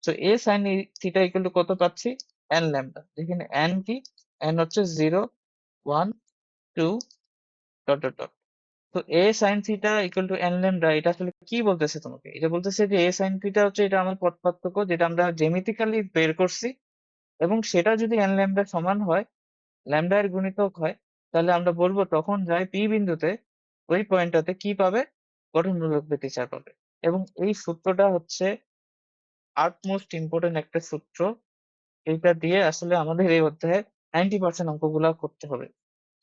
তো A sine theta equal to কত পাচ্ছি, এন ল্যামডা, যেখানে এন কি, এন হচ্ছে 0, 1, 2 ডট ডট ডট। তো A sine theta equal to N lambda, এটা আসলে কি বলতেছে তোমাকে, এটা বলতেছে যে এ সাইন থিটা হচ্ছে এটা আমার পথ পার্থক্য, যেটা আমরা জ্যামিতিক্যালি বের করছি, এবং সেটা যদি এন ল্যামডা সমান হয়, ল্যামডা এর গুণিতক হয়, তাহলে আমরা বলবো তখন যায় পি বিন্দুতে, ওই পয়েন্টটাতে কি পাবে, গঠনমূলক ব্যতিচার পাবে। এবং এই সূত্রটা হচ্ছে আটমোস্ট ইম্পর্টেন্ট একটা সূত্র, এইটা দিয়ে আসলে আমাদের এই অধ্যায়ে 90% অঙ্কগুলা করতে হবে।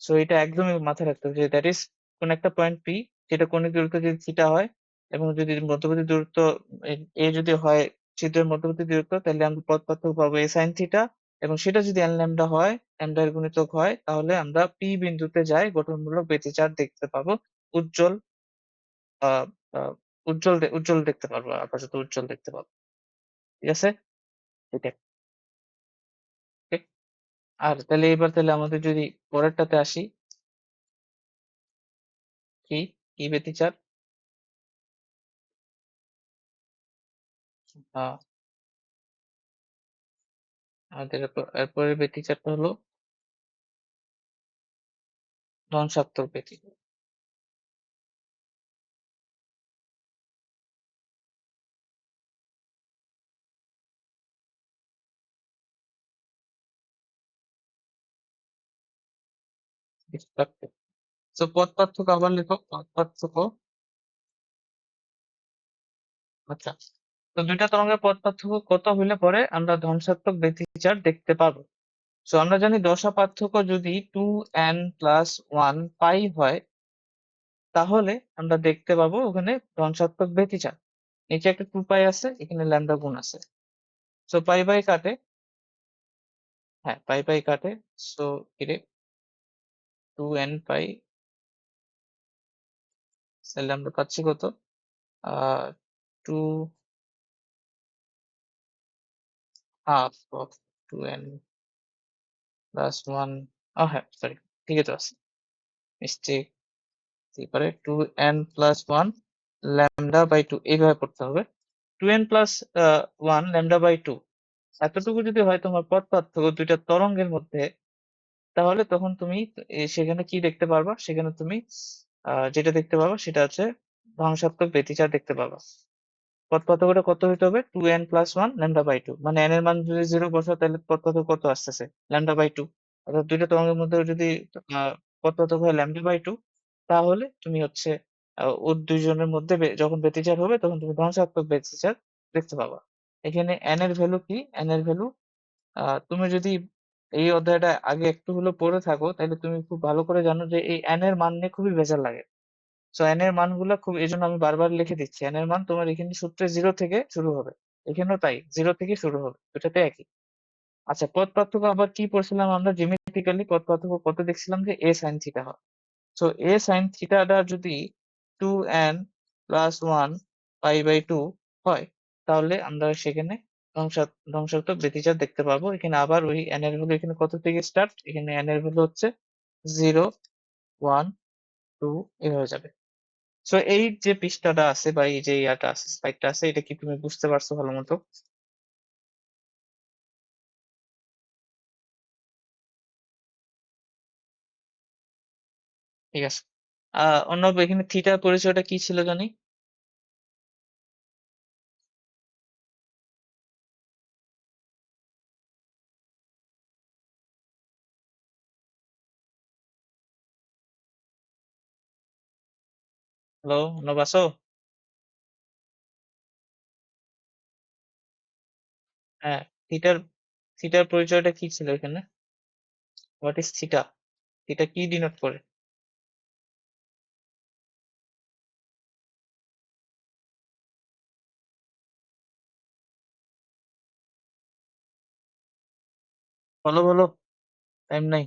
সো এটা একদমই মাথায় রাখতে হবে যে দ্যাট ইজ কোন একটা পয়েন্ট পি, যেটা কৌণিক দূরত্ব যদি থিটা হয়, এবং যদি মধ্যবর্তী দূরত্ব এ যদি হয় ছিদ্রের মধ্যবর্তী দূরত্ব, তাহলে আমরা পথ পার্থক্য পাবো এ সাইন থিটা, এবং সেটা যদি এন ল্যামডা হয়, ল্যামডা এর গুণিতক হয়, তাহলে আমরা পি বিন্দুতে যাই গঠনমূলক ব্যতিচার দেখতে পাবো। উজ্জ্বল আহ আহ, উজ্জ্বল দেখতে পারবো, আপাতত উজ্জ্বল দেখতে পাবো। ঠিক আছে, এটা okay? আর তাহলে এবার তাহলে আমাদের যদি পরেরটাতে আসি, কি কি ব্যতিচার, আহ আমাদের এরপরের ব্যতিচারটা হলো ধ্বংসাত্মক ব্যতিচার। তো পথ পার্থক্য আবার লেখো, পথ পার্থক্য। আচ্ছা, তো দুইটা তরঙ্গের পথ পার্থক্য কত হইলে পরে আমরা ধ্বংসাত্মক ব্যতিচার দেখতে পাবো। তো আমরা জানি দশা পার্থক্য যদি 2n+1 পাই হয়, তাহলে আমরা দেখতে পাবো ওখানে ধ্বংসাত্মক ব্যতিচার। নিচে একটা 2 পাই আছে, এখানে ল্যামডা গুণ আছে, সো পাই বাই কাটে, হ্যাঁ পাই পাই কাটে, সো এর 2n পাই, তাহলে আমরা পাচ্ছি কত, 2.5 of 2n+1, হ্যাঁ সরি, ঠিকই তো আছে, মিস্টেক, তারপরে 2n+1 ল্যামডা বাই 2, এইভাবে পড়তে হবে, 2n+1 ল্যামডা বাই 2, এতটুকু যদি হয় তোমার পথ পার্থক্য দুইটা তরঙ্গের মধ্যে, তাহলে তখন তুমি সেখানে কি দেখতে পারবা? সেখানে তুমি যেটা দেখতে পাবা সেটা হচ্ছে ধ্বংসাত্মক ব্যতিচার দেখতে পাবা। পথ পার্থক্যটা কত হইতে হবে? 2n+1 λ/2, মানে n এর মান যদি 0 বসাও তাহলে পথ পার্থক্য কত আসতেছে? λ/2। অর্থাৎ দুইটা তরঙ্গের মধ্যে যদি পথ পার্থক্য হয় λ/2, তাহলে তুমি হচ্ছে ওর দুইজনের মধ্যে যখন ব্যতিচার হবে তখন তুমি ধ্বংসাত্মক ব্যতিচার দেখতে পাবা। এখানে n এর ভ্যালু কি? n এর ভ্যালু, তুমি যদি এই অধ্যায়টা আগে একটু হলেও পড়ে থাকো তাহলে তুমি খুব ভালো করে জানো যে এই n এর মান নিয়ে খুবই ভেজাল লাগে। সো n এর মানগুলা খুব, এই জন্য আমি বারবার লিখে দিচ্ছি, n এর মান তোমার এখানে সূত্রে 0 থেকে শুরু হবে, এখানেও তাই 0 থেকে শুরু হবে, দুটাতে একই। আচ্ছা, পথ পার্থক্য আবার কি পড়ছিলাম আমরা? জিওমেট্রিক্যালি পথ পার্থক্য কত দেখছিলাম? যে a sin থিটা হয়। সো a sin থিটাটা যদি 2n+1 π/2 হয়, তাহলে আমরা সেখানে ধ্বংসাত্মক ব্যতিচার দেখতে পাবো। এখানে আবার ওই n এর ভ্যালু এখানে কত থেকে স্টার্ট? এখানে n এর ভ্যালু হচ্ছে 0, 1, 2 এভাবে যাবে। সো এই যে পৃষ্ঠাটা আছে বা এই যে ইয়াটা আছে, স্লাইডটা আছে, এটা কি তুমি বুঝতে পারছো ভালো মতো? ঠিক আছে। অর্ণব, এখানে থিটার পরিচয়টা কি ছিল জানি? হ্যালো, অর্ণব আছো? হ্যাঁ, থিটার থিটার পরিচয়টা কি ছিল এখানে? What is theta? থিটা কি ডিনোট করে? বলো বলো, টাইম নাই।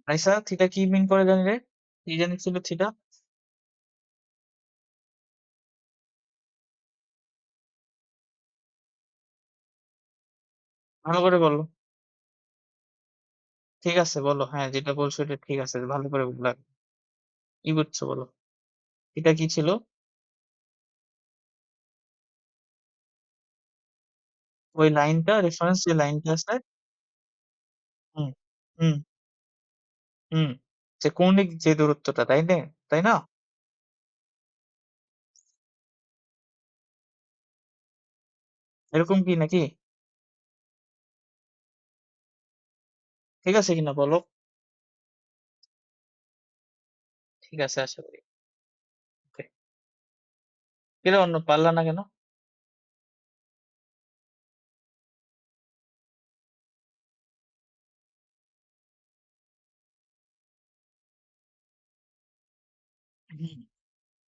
নাইসা, থিটা কি মিন করে জানি রে? কি জানি ছিল থিটা? ভালো করে বলো। ঠিক আছে বলো, হ্যাঁ যেটা বলছো এটা ঠিক আছে, ভালো করে বলো। কি বুঝছো বলো? থিটা কি ছিল? ওই লাইনটা, রেফারেন্স যে লাইনটা আছে। হুম হুম হুম যে কৌণিক যে দূরত্বটা, তাই না? তাই না? এরকম কি নাকি? ঠিক আছে কিনা বলো? ঠিক আছে, আশা করি। ওকে। কিরে অন্য পারলা না কেন? হুম।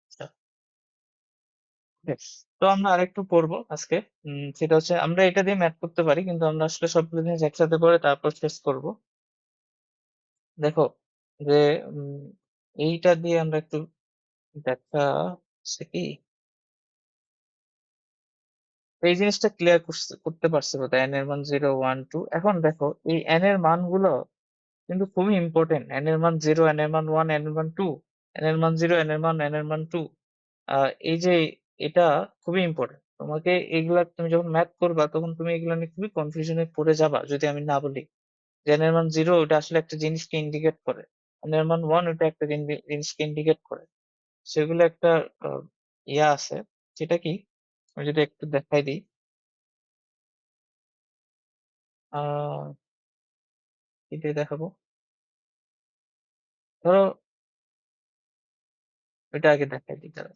আচ্ছা, বেশ। তো আমরা আরেকটু পড়বো আজকে। সেটা হচ্ছে আমরা এটা দিয়ে ম্যাথ করতে পারি, কিন্তু আমরা আসলে সবগুলো জিনিস একসাথে করে তারপর শেষ করব। দেখো যে উম, এইটা দিয়ে আমরা একটু দেখা হচ্ছে কি, এই জিনিসটা ক্লিয়ার করতে পারছি বোধ হয়, n এর মান 0, 1, 2। এখন দেখো এই n এর মানগুলো কিন্তু খুবই ইম্পর্টেন্ট। n এর মান 0, n এর মান 1, n এর মান 2, n এর মান 0, n এর মান 2। এই যে এটা খুবই ইম্পর্টেন্ট। তোমাকে এগুলা তুমি যখন ম্যাথ করবা তখন তুমি এগুলা নিয়ে খুবই কনফিউশনে পড়ে যাবা যদি আমি না বলি যে n এর মান 0 ওটা আসলে একটা জিনিসকে ইন্ডিকেট করে, n এর মান 1 ওটা একটা জিনিসকে ইন্ডিকেট করে। সেগুলো একটা আহ, ইয়া আছে, সেটা কি আমি যদি একটু দেখাই দিই। আহ এটাই দেখাবো। ধরো এটা আগে দেখাই দিই, তাহলে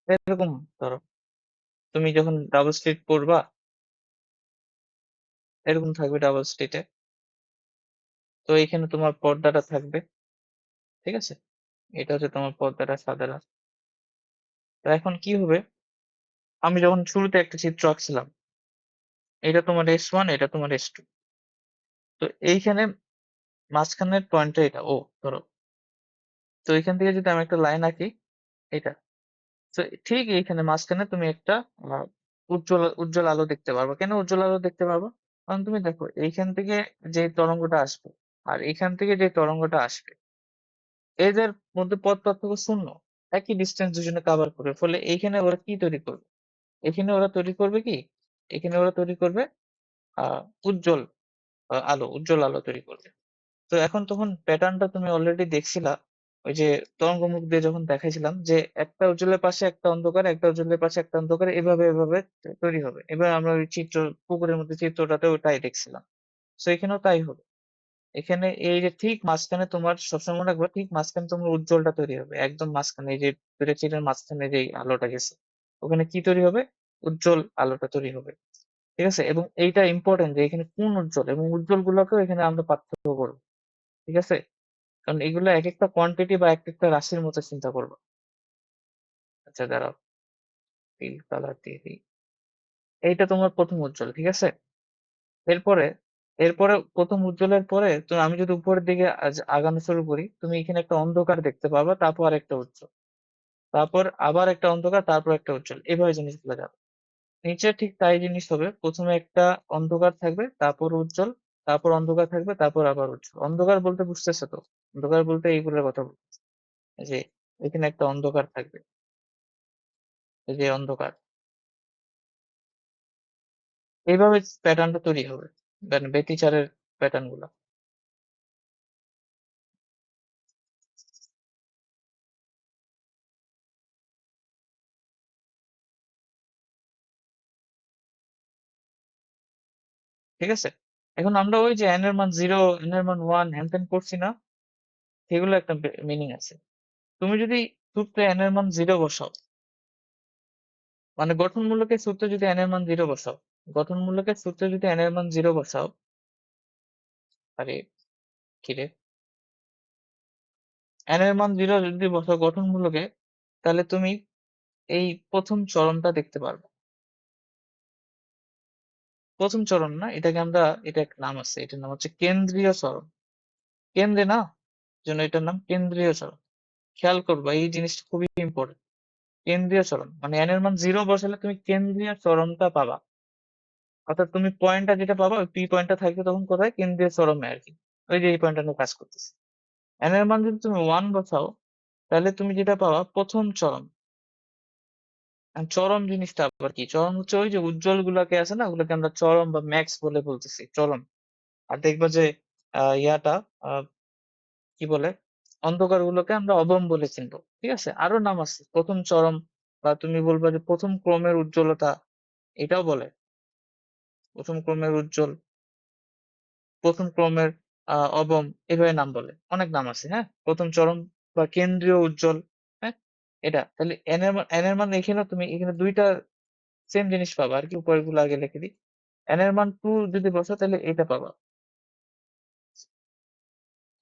এরকম ধরো তুমি যখন ডাবল স্লিট করবা, এরকম থাকবে ডাবল স্লিটে। তো এখানে তোমার পর্দাটা থাকবে, ঠিক আছে? এটা হচ্ছে তোমার পর্দাটা সাদা রঙ। তো এখন কি হবে, আমি যখন শুরুতে একটা চিত্র আঁকছিলাম, এটা তোমার S1, এটা তোমার S2। তো এইখানে মাঝখানের পয়েন্টটা এটা ও, ধরো। তো এখান থেকে যদি আমি একটা লাইন আঁকি, এটা, তো ঠিক এইখানে মাঝখানে তুমি একটা আহ, উজ্জ্বল উজ্জ্বল আলো দেখতে পারবে। কেন উজ্জ্বল আলো দেখতে পারবে? কারণ তুমি দেখো এইখান থেকে যে তরঙ্গটা আসবে আর এখান থেকে যে তরঙ্গটা আসবে, এদের মধ্যে পথ পার্থক্য শূন্য। একই ডিস্টেন্স দুজনে কভার করবে, ফলে এইখানে ওরা কি তৈরি করবে? এখানে ওরা তৈরি করবে কি? এখানে ওরা তৈরি করবে আহ উজ্জ্বল উজ্জ্বল আলো তৈরি করবে। তো এখন তখন প্যাটার্নটা তুমি অলরেডি দেখছিলা, ওই যে তরঙ্গ মুখ দিয়ে যখন দেখাইছিলাম যে একটা উজ্জ্বলের পাশে একটা অন্ধকার, একটা উজ্জ্বলের পাশে একটা অন্ধকার, এভাবে এভাবে তৈরি হবে। এবার আমরা ওই চিত্র, পুকুরের মধ্যে চিত্রটাতে ওটাই দেখছিলাম। তো এখানেও তাই হবে। এখানে এই যে ঠিক মাঝখানে তোমার সবসময় মনে রাখবে, ঠিক মাঝখানে তোমার উজ্জ্বলটা তৈরি হবে, একদম মাঝখানে, এই যে দুইটা চিলের মাঝখানে যে আলোটা গেছে, ওখানে কি তৈরি হবে? উজ্জ্বল আলোটা তৈরি হবে। ঠিক আছে, এবং এইটা ইম্পর্টেন্ট যে এখানে কোন উজ্জ্বল, এবং উজ্জ্বল গুলোকেও এখানে আমরা পার্থক্য করবো। ঠিক আছে, কারণ এগুলো এক একটা কোয়ান্টিটি বা এক একটা রাশির মতো চিন্তা করবো। আচ্ছা দাঁড়াও, এই কালার দিয়ে দিই। এইটা তোমার প্রথম উজ্জ্বল, ঠিক আছে। এরপরে এরপরে প্রথম উজ্জ্বলের পরে তুমি, আমি যদি উপরের দিকে আগানো শুরু করি, তুমি এখানে একটা অন্ধকার দেখতে পাবা, তারপর একটা উজ্জ্বল, তারপর আবার একটা অন্ধকার, তারপর একটা উজ্জ্বল, এভাবে জিনিসগুলো যাবে। নিচে ঠিক তাই জিনিস হবে, প্রথমে একটা অন্ধকার থাকবে, তারপর উজ্জ্বল, তারপর অন্ধকার থাকবে, তারপর আবার উজ্জ্বল। অন্ধকার বলতে বুঝতেছো তো? অন্ধকার বলতে এইগুলোর কথা বলছি, এই যে এখানে একটা অন্ধকার থাকবে, এই যে অন্ধকার, এইভাবে প্যাটার্নটা তৈরি হবে, মানে ব্যতিচারের প্যাটার্ন গুলা। ঠিক আছে, এখন আমরা ওই যে n এর মান 0, n এর মান 1 হ্যান ত্যান করছি না, সেগুলো একটা মিনিং আছে। তুমি যদি সূত্রে n এর মান 0 বসাও, মানে গঠনমূলকের সূত্রে যদি n এর মান 0 বসাও, গঠনমূলকের সূত্রে যদি n এর মান 0 বসাও, আরে কিরে, n এর মান 0 যদি বসাও গঠনমূলকে, তাহলে তুমি এই প্রথম চরণটা দেখতে পারবে। প্রথম চরণ না, এটাকে আমরা, এটা একটা নাম আছে, এটার নাম হচ্ছে কেন্দ্রীয় চরণ। কেন্দ্রে না, জন্য এটার নাম কেন্দ্রীয় চরণ। খেয়াল করবা, এই জিনিসটা খুবই ইম্পর্টেন্ট। কেন্দ্রীয় চরণ মানে n এর মান 0 বসালে তুমি কেন্দ্রীয় চরণটা পাবা। অর্থাৎ তুমি পয়েন্টটা যেটা পাবা, ওই পি পয়েন্টটা থাকবে তখন কোথায়? কেন্দ্রীয় চরমে আর কি। ওই যে এই পয়েন্টটা নিয়ে কাজ করতেছে। n এর মান যদি তুমি 1 বসাও, তাহলে তুমি যেটা পাবা প্রথম চরম। আর চরম জিনিসটা আবার কি? চরম হচ্ছে ওই যে উজ্জ্বল গুলাকে আছে না, ওগুলোকে আমরা চরম বা ম্যাক্স বলে বলতেছি, চরম। আর দেখবা যে ইয়াটা আহ, কি বলে, অন্ধকার গুলোকে আমরা অবম বলে চিনবো। ঠিক আছে, আরো নাম আছে, প্রথম চরম, বা তুমি বলবা যে প্রথম ক্রমের উজ্জ্বলতা, এটাও বলে। প্রথম ক্রমের উজ্জ্বল, প্রথম ক্রমের অবম, এভাবে নাম বলে, অনেক নাম আছে। হ্যাঁ, প্রথম চরম বা কেন্দ্রীয় উজ্জ্বল। হ্যাঁ, এটা তাহলে এন এর মান এখানে তুমি এখানে দুইটা সেম জিনিস পাবা আর কি, উপরের গুলো আগে লিখে দিই। এন এর মান 2 যদি বসো, তাহলে এটা পাবা,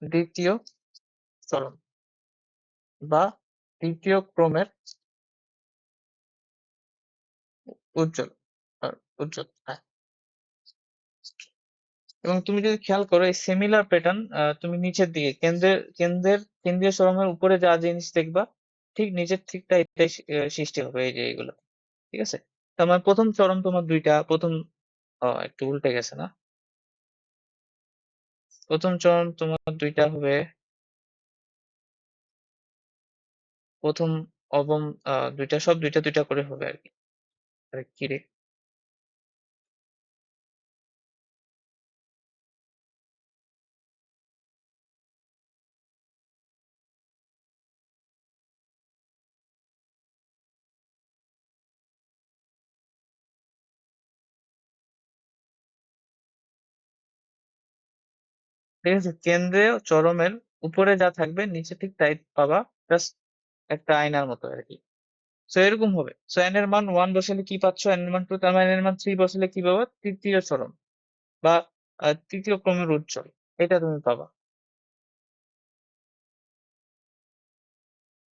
দ্বিতীয় চরম বা দ্বিতীয় ক্রমের উজ্জ্বল, আহ, উজ্জ্বল, হ্যাঁ। এবং তুমি যদি খেয়াল করো এই সিমিলার প্যাটার্ন, তুমি নিচের দিকে কেন্দ্রীয় চরমের উপরে যা জিনিস দেখবা, ঠিক নিচের ঠিকটা এটাই সৃষ্টি হবে, এই যে এগুলো। ঠিক আছে, তার মানে প্রথম চরম তোমার দুইটা, প্রথম একটু উল্টে গেছে না, প্রথম চরম তোমার দুইটা হবে, প্রথম অবম দুইটা, সব দুইটা দুইটা করে হবে আর কি। আরে কি রে, ঠিক আছে, কেন্দ্রীয় চরমের উপরে যা থাকবে নিচে ঠিক তাই পাবা, জাস্ট একটা আয়নার মতো আর কি। সো এরকম হবে। সো এন এর মান 1 বসালে কি পাচ্ছ? এন এর মান 2, তার মানে এন এর মান 3 বসালে কি পাবা? তৃতীয় চরম বা তৃতীয় ক্রমের উজ্জ্বল, এটা তুমি পাবা।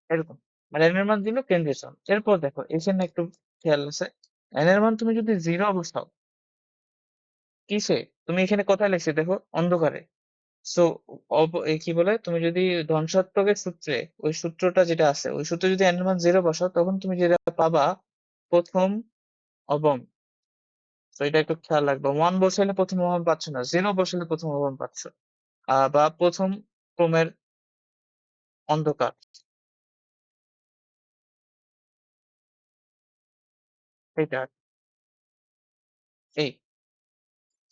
এরকম, মানে এন এর মান দিল কেন্দ্রীয় চরম। এরপর দেখো এখানে একটু খেয়াল আছে, এন এর মান তুমি যদি 0 বসাও, কিসে? তুমি এখানে কোথায় লিখছে দেখো, অন্ধকারে। সো কি বলে, তুমি যদি ধ্বংসাত্মকের সূত্রে, ওই সূত্রটা যেটা আছে, ওই সূত্রে যদি n এর মান 0 বসাও, তখন তুমি যেটা পাবা প্রথম অবম। তো এটা একটু খেয়াল রাখবা। 1 বসাইলে প্রথম ওভাবে পাচ্ছ না, 0 বসাইলে প্রথম ওভাবে পাচ্ছ। বা প্রথম ক্রমের অন্ধকার, এটা এই।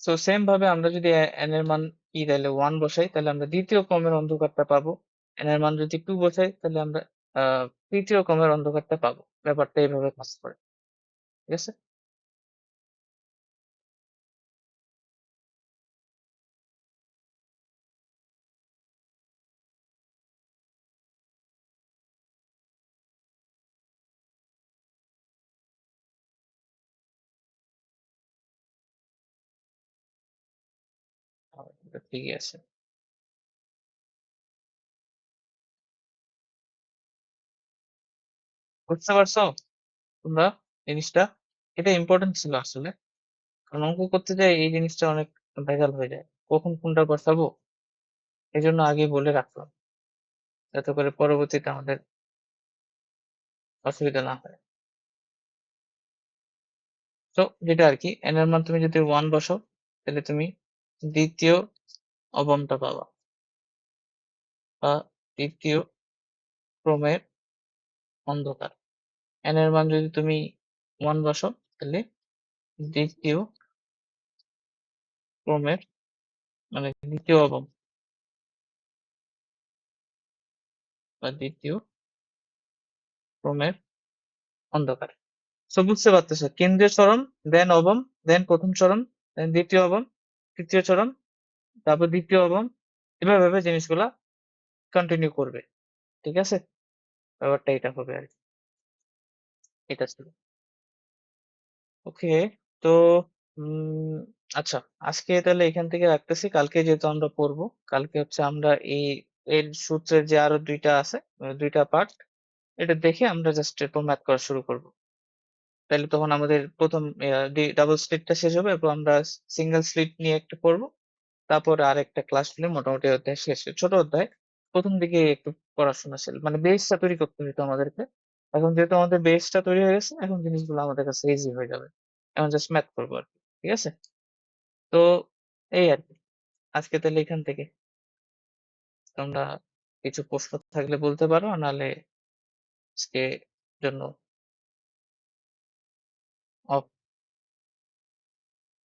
সো সেম ভাবে আমরা যদি n এর মান তাহলে 1 বসাই, তাহলে আমরা দ্বিতীয় ক্রমের অন্ধকারটা পাবো। n এর মান যদি 2 বসাই, তাহলে আমরা তৃতীয় ক্রমের অন্ধকারটা পাবো। ব্যাপারটা এভাবে কাজ করে। ঠিক আছে? এটা ঠিকই আছে। বুঝতে পারছো তোমরা জিনিসটা? এটা ইম্পর্টেন্ট ছিল আসলে। কারণ অঙ্ক করতে যাই এই জিনিসটা অনেক ভেজাল হয়ে যায়। কখন কোনটা বসাবো এজন্য আগেই বলে রাখলাম। যাতে করে পরবর্তীতে আমাদের অসুবিধা না হয়। তো যেটা আরকি n এর মান তুমি যদি 1 বসাও, তাহলে তুমি দ্বিতীয় অবনটা পাবা। বা দ্বিতীয় ক্রমের অন্ধকার। n এর মান যদি তুমি 1 বসাও, তাহলে দ্বিতীয় ক্রমের মানে দ্বিতীয় অবন বা দ্বিতীয় ক্রমের অন্ধকার। সো বুঝতে পারতেছো, কেন্দ্রীয় চরণ, দেন অবম, দেন প্রথম চরণ, দেন দ্বিতীয় অবম, তৃতীয় চরণ, তারপর দ্বিতীয় অবম। এভাবে জিনিসগুলা কন্টিনিউ করবে। ঠিক আছে? ব্যাপারটা এটা হবে আরকি। এটা ছিল। ওকে। তো উম আচ্ছা, আজকে তাহলে এখান থেকে রাখতেছি। কালকে যেহেতু আমরা পড়বো, কালকে হচ্ছে আমরা এর সূত্রের যে আরো ২ টা আছে, ২ টা পার্ট, এটা দেখে আমরা জাস্ট এরপর ম্যাথ করা শুরু করব। তাইলে তখন আমাদের ১ম ডাবল স্লিটটা শেষ হবে, এরপর আমরা সিঙ্গেল স্লিট নিয়ে একটা পড়বো। তারপরে আরেকটা ক্লাস নিলে মোটামুটি অধ্যায় শেষ। ছোট অধ্যায়। ১ম দিকে একটু পড়াশোনা ছিল। মানে বেসটা তৈরি করতে হইতো আমাদেরকে। এখন যেহেতু আমাদের বেসটা তৈরি হয়ে গেছে, এখন জিনিসগুলো আমাদের কাছে ইজি হয়ে যাবে। এখন জাস্ট ম্যাথ করবো আরকি। ঠিক আছে? তো এই আরকি। আজকে তাহলে এখান থেকে তোমরা কিছু প্রশ্ন থাকলে বলতে পারো, নাহলে আজকে জন্য অফ।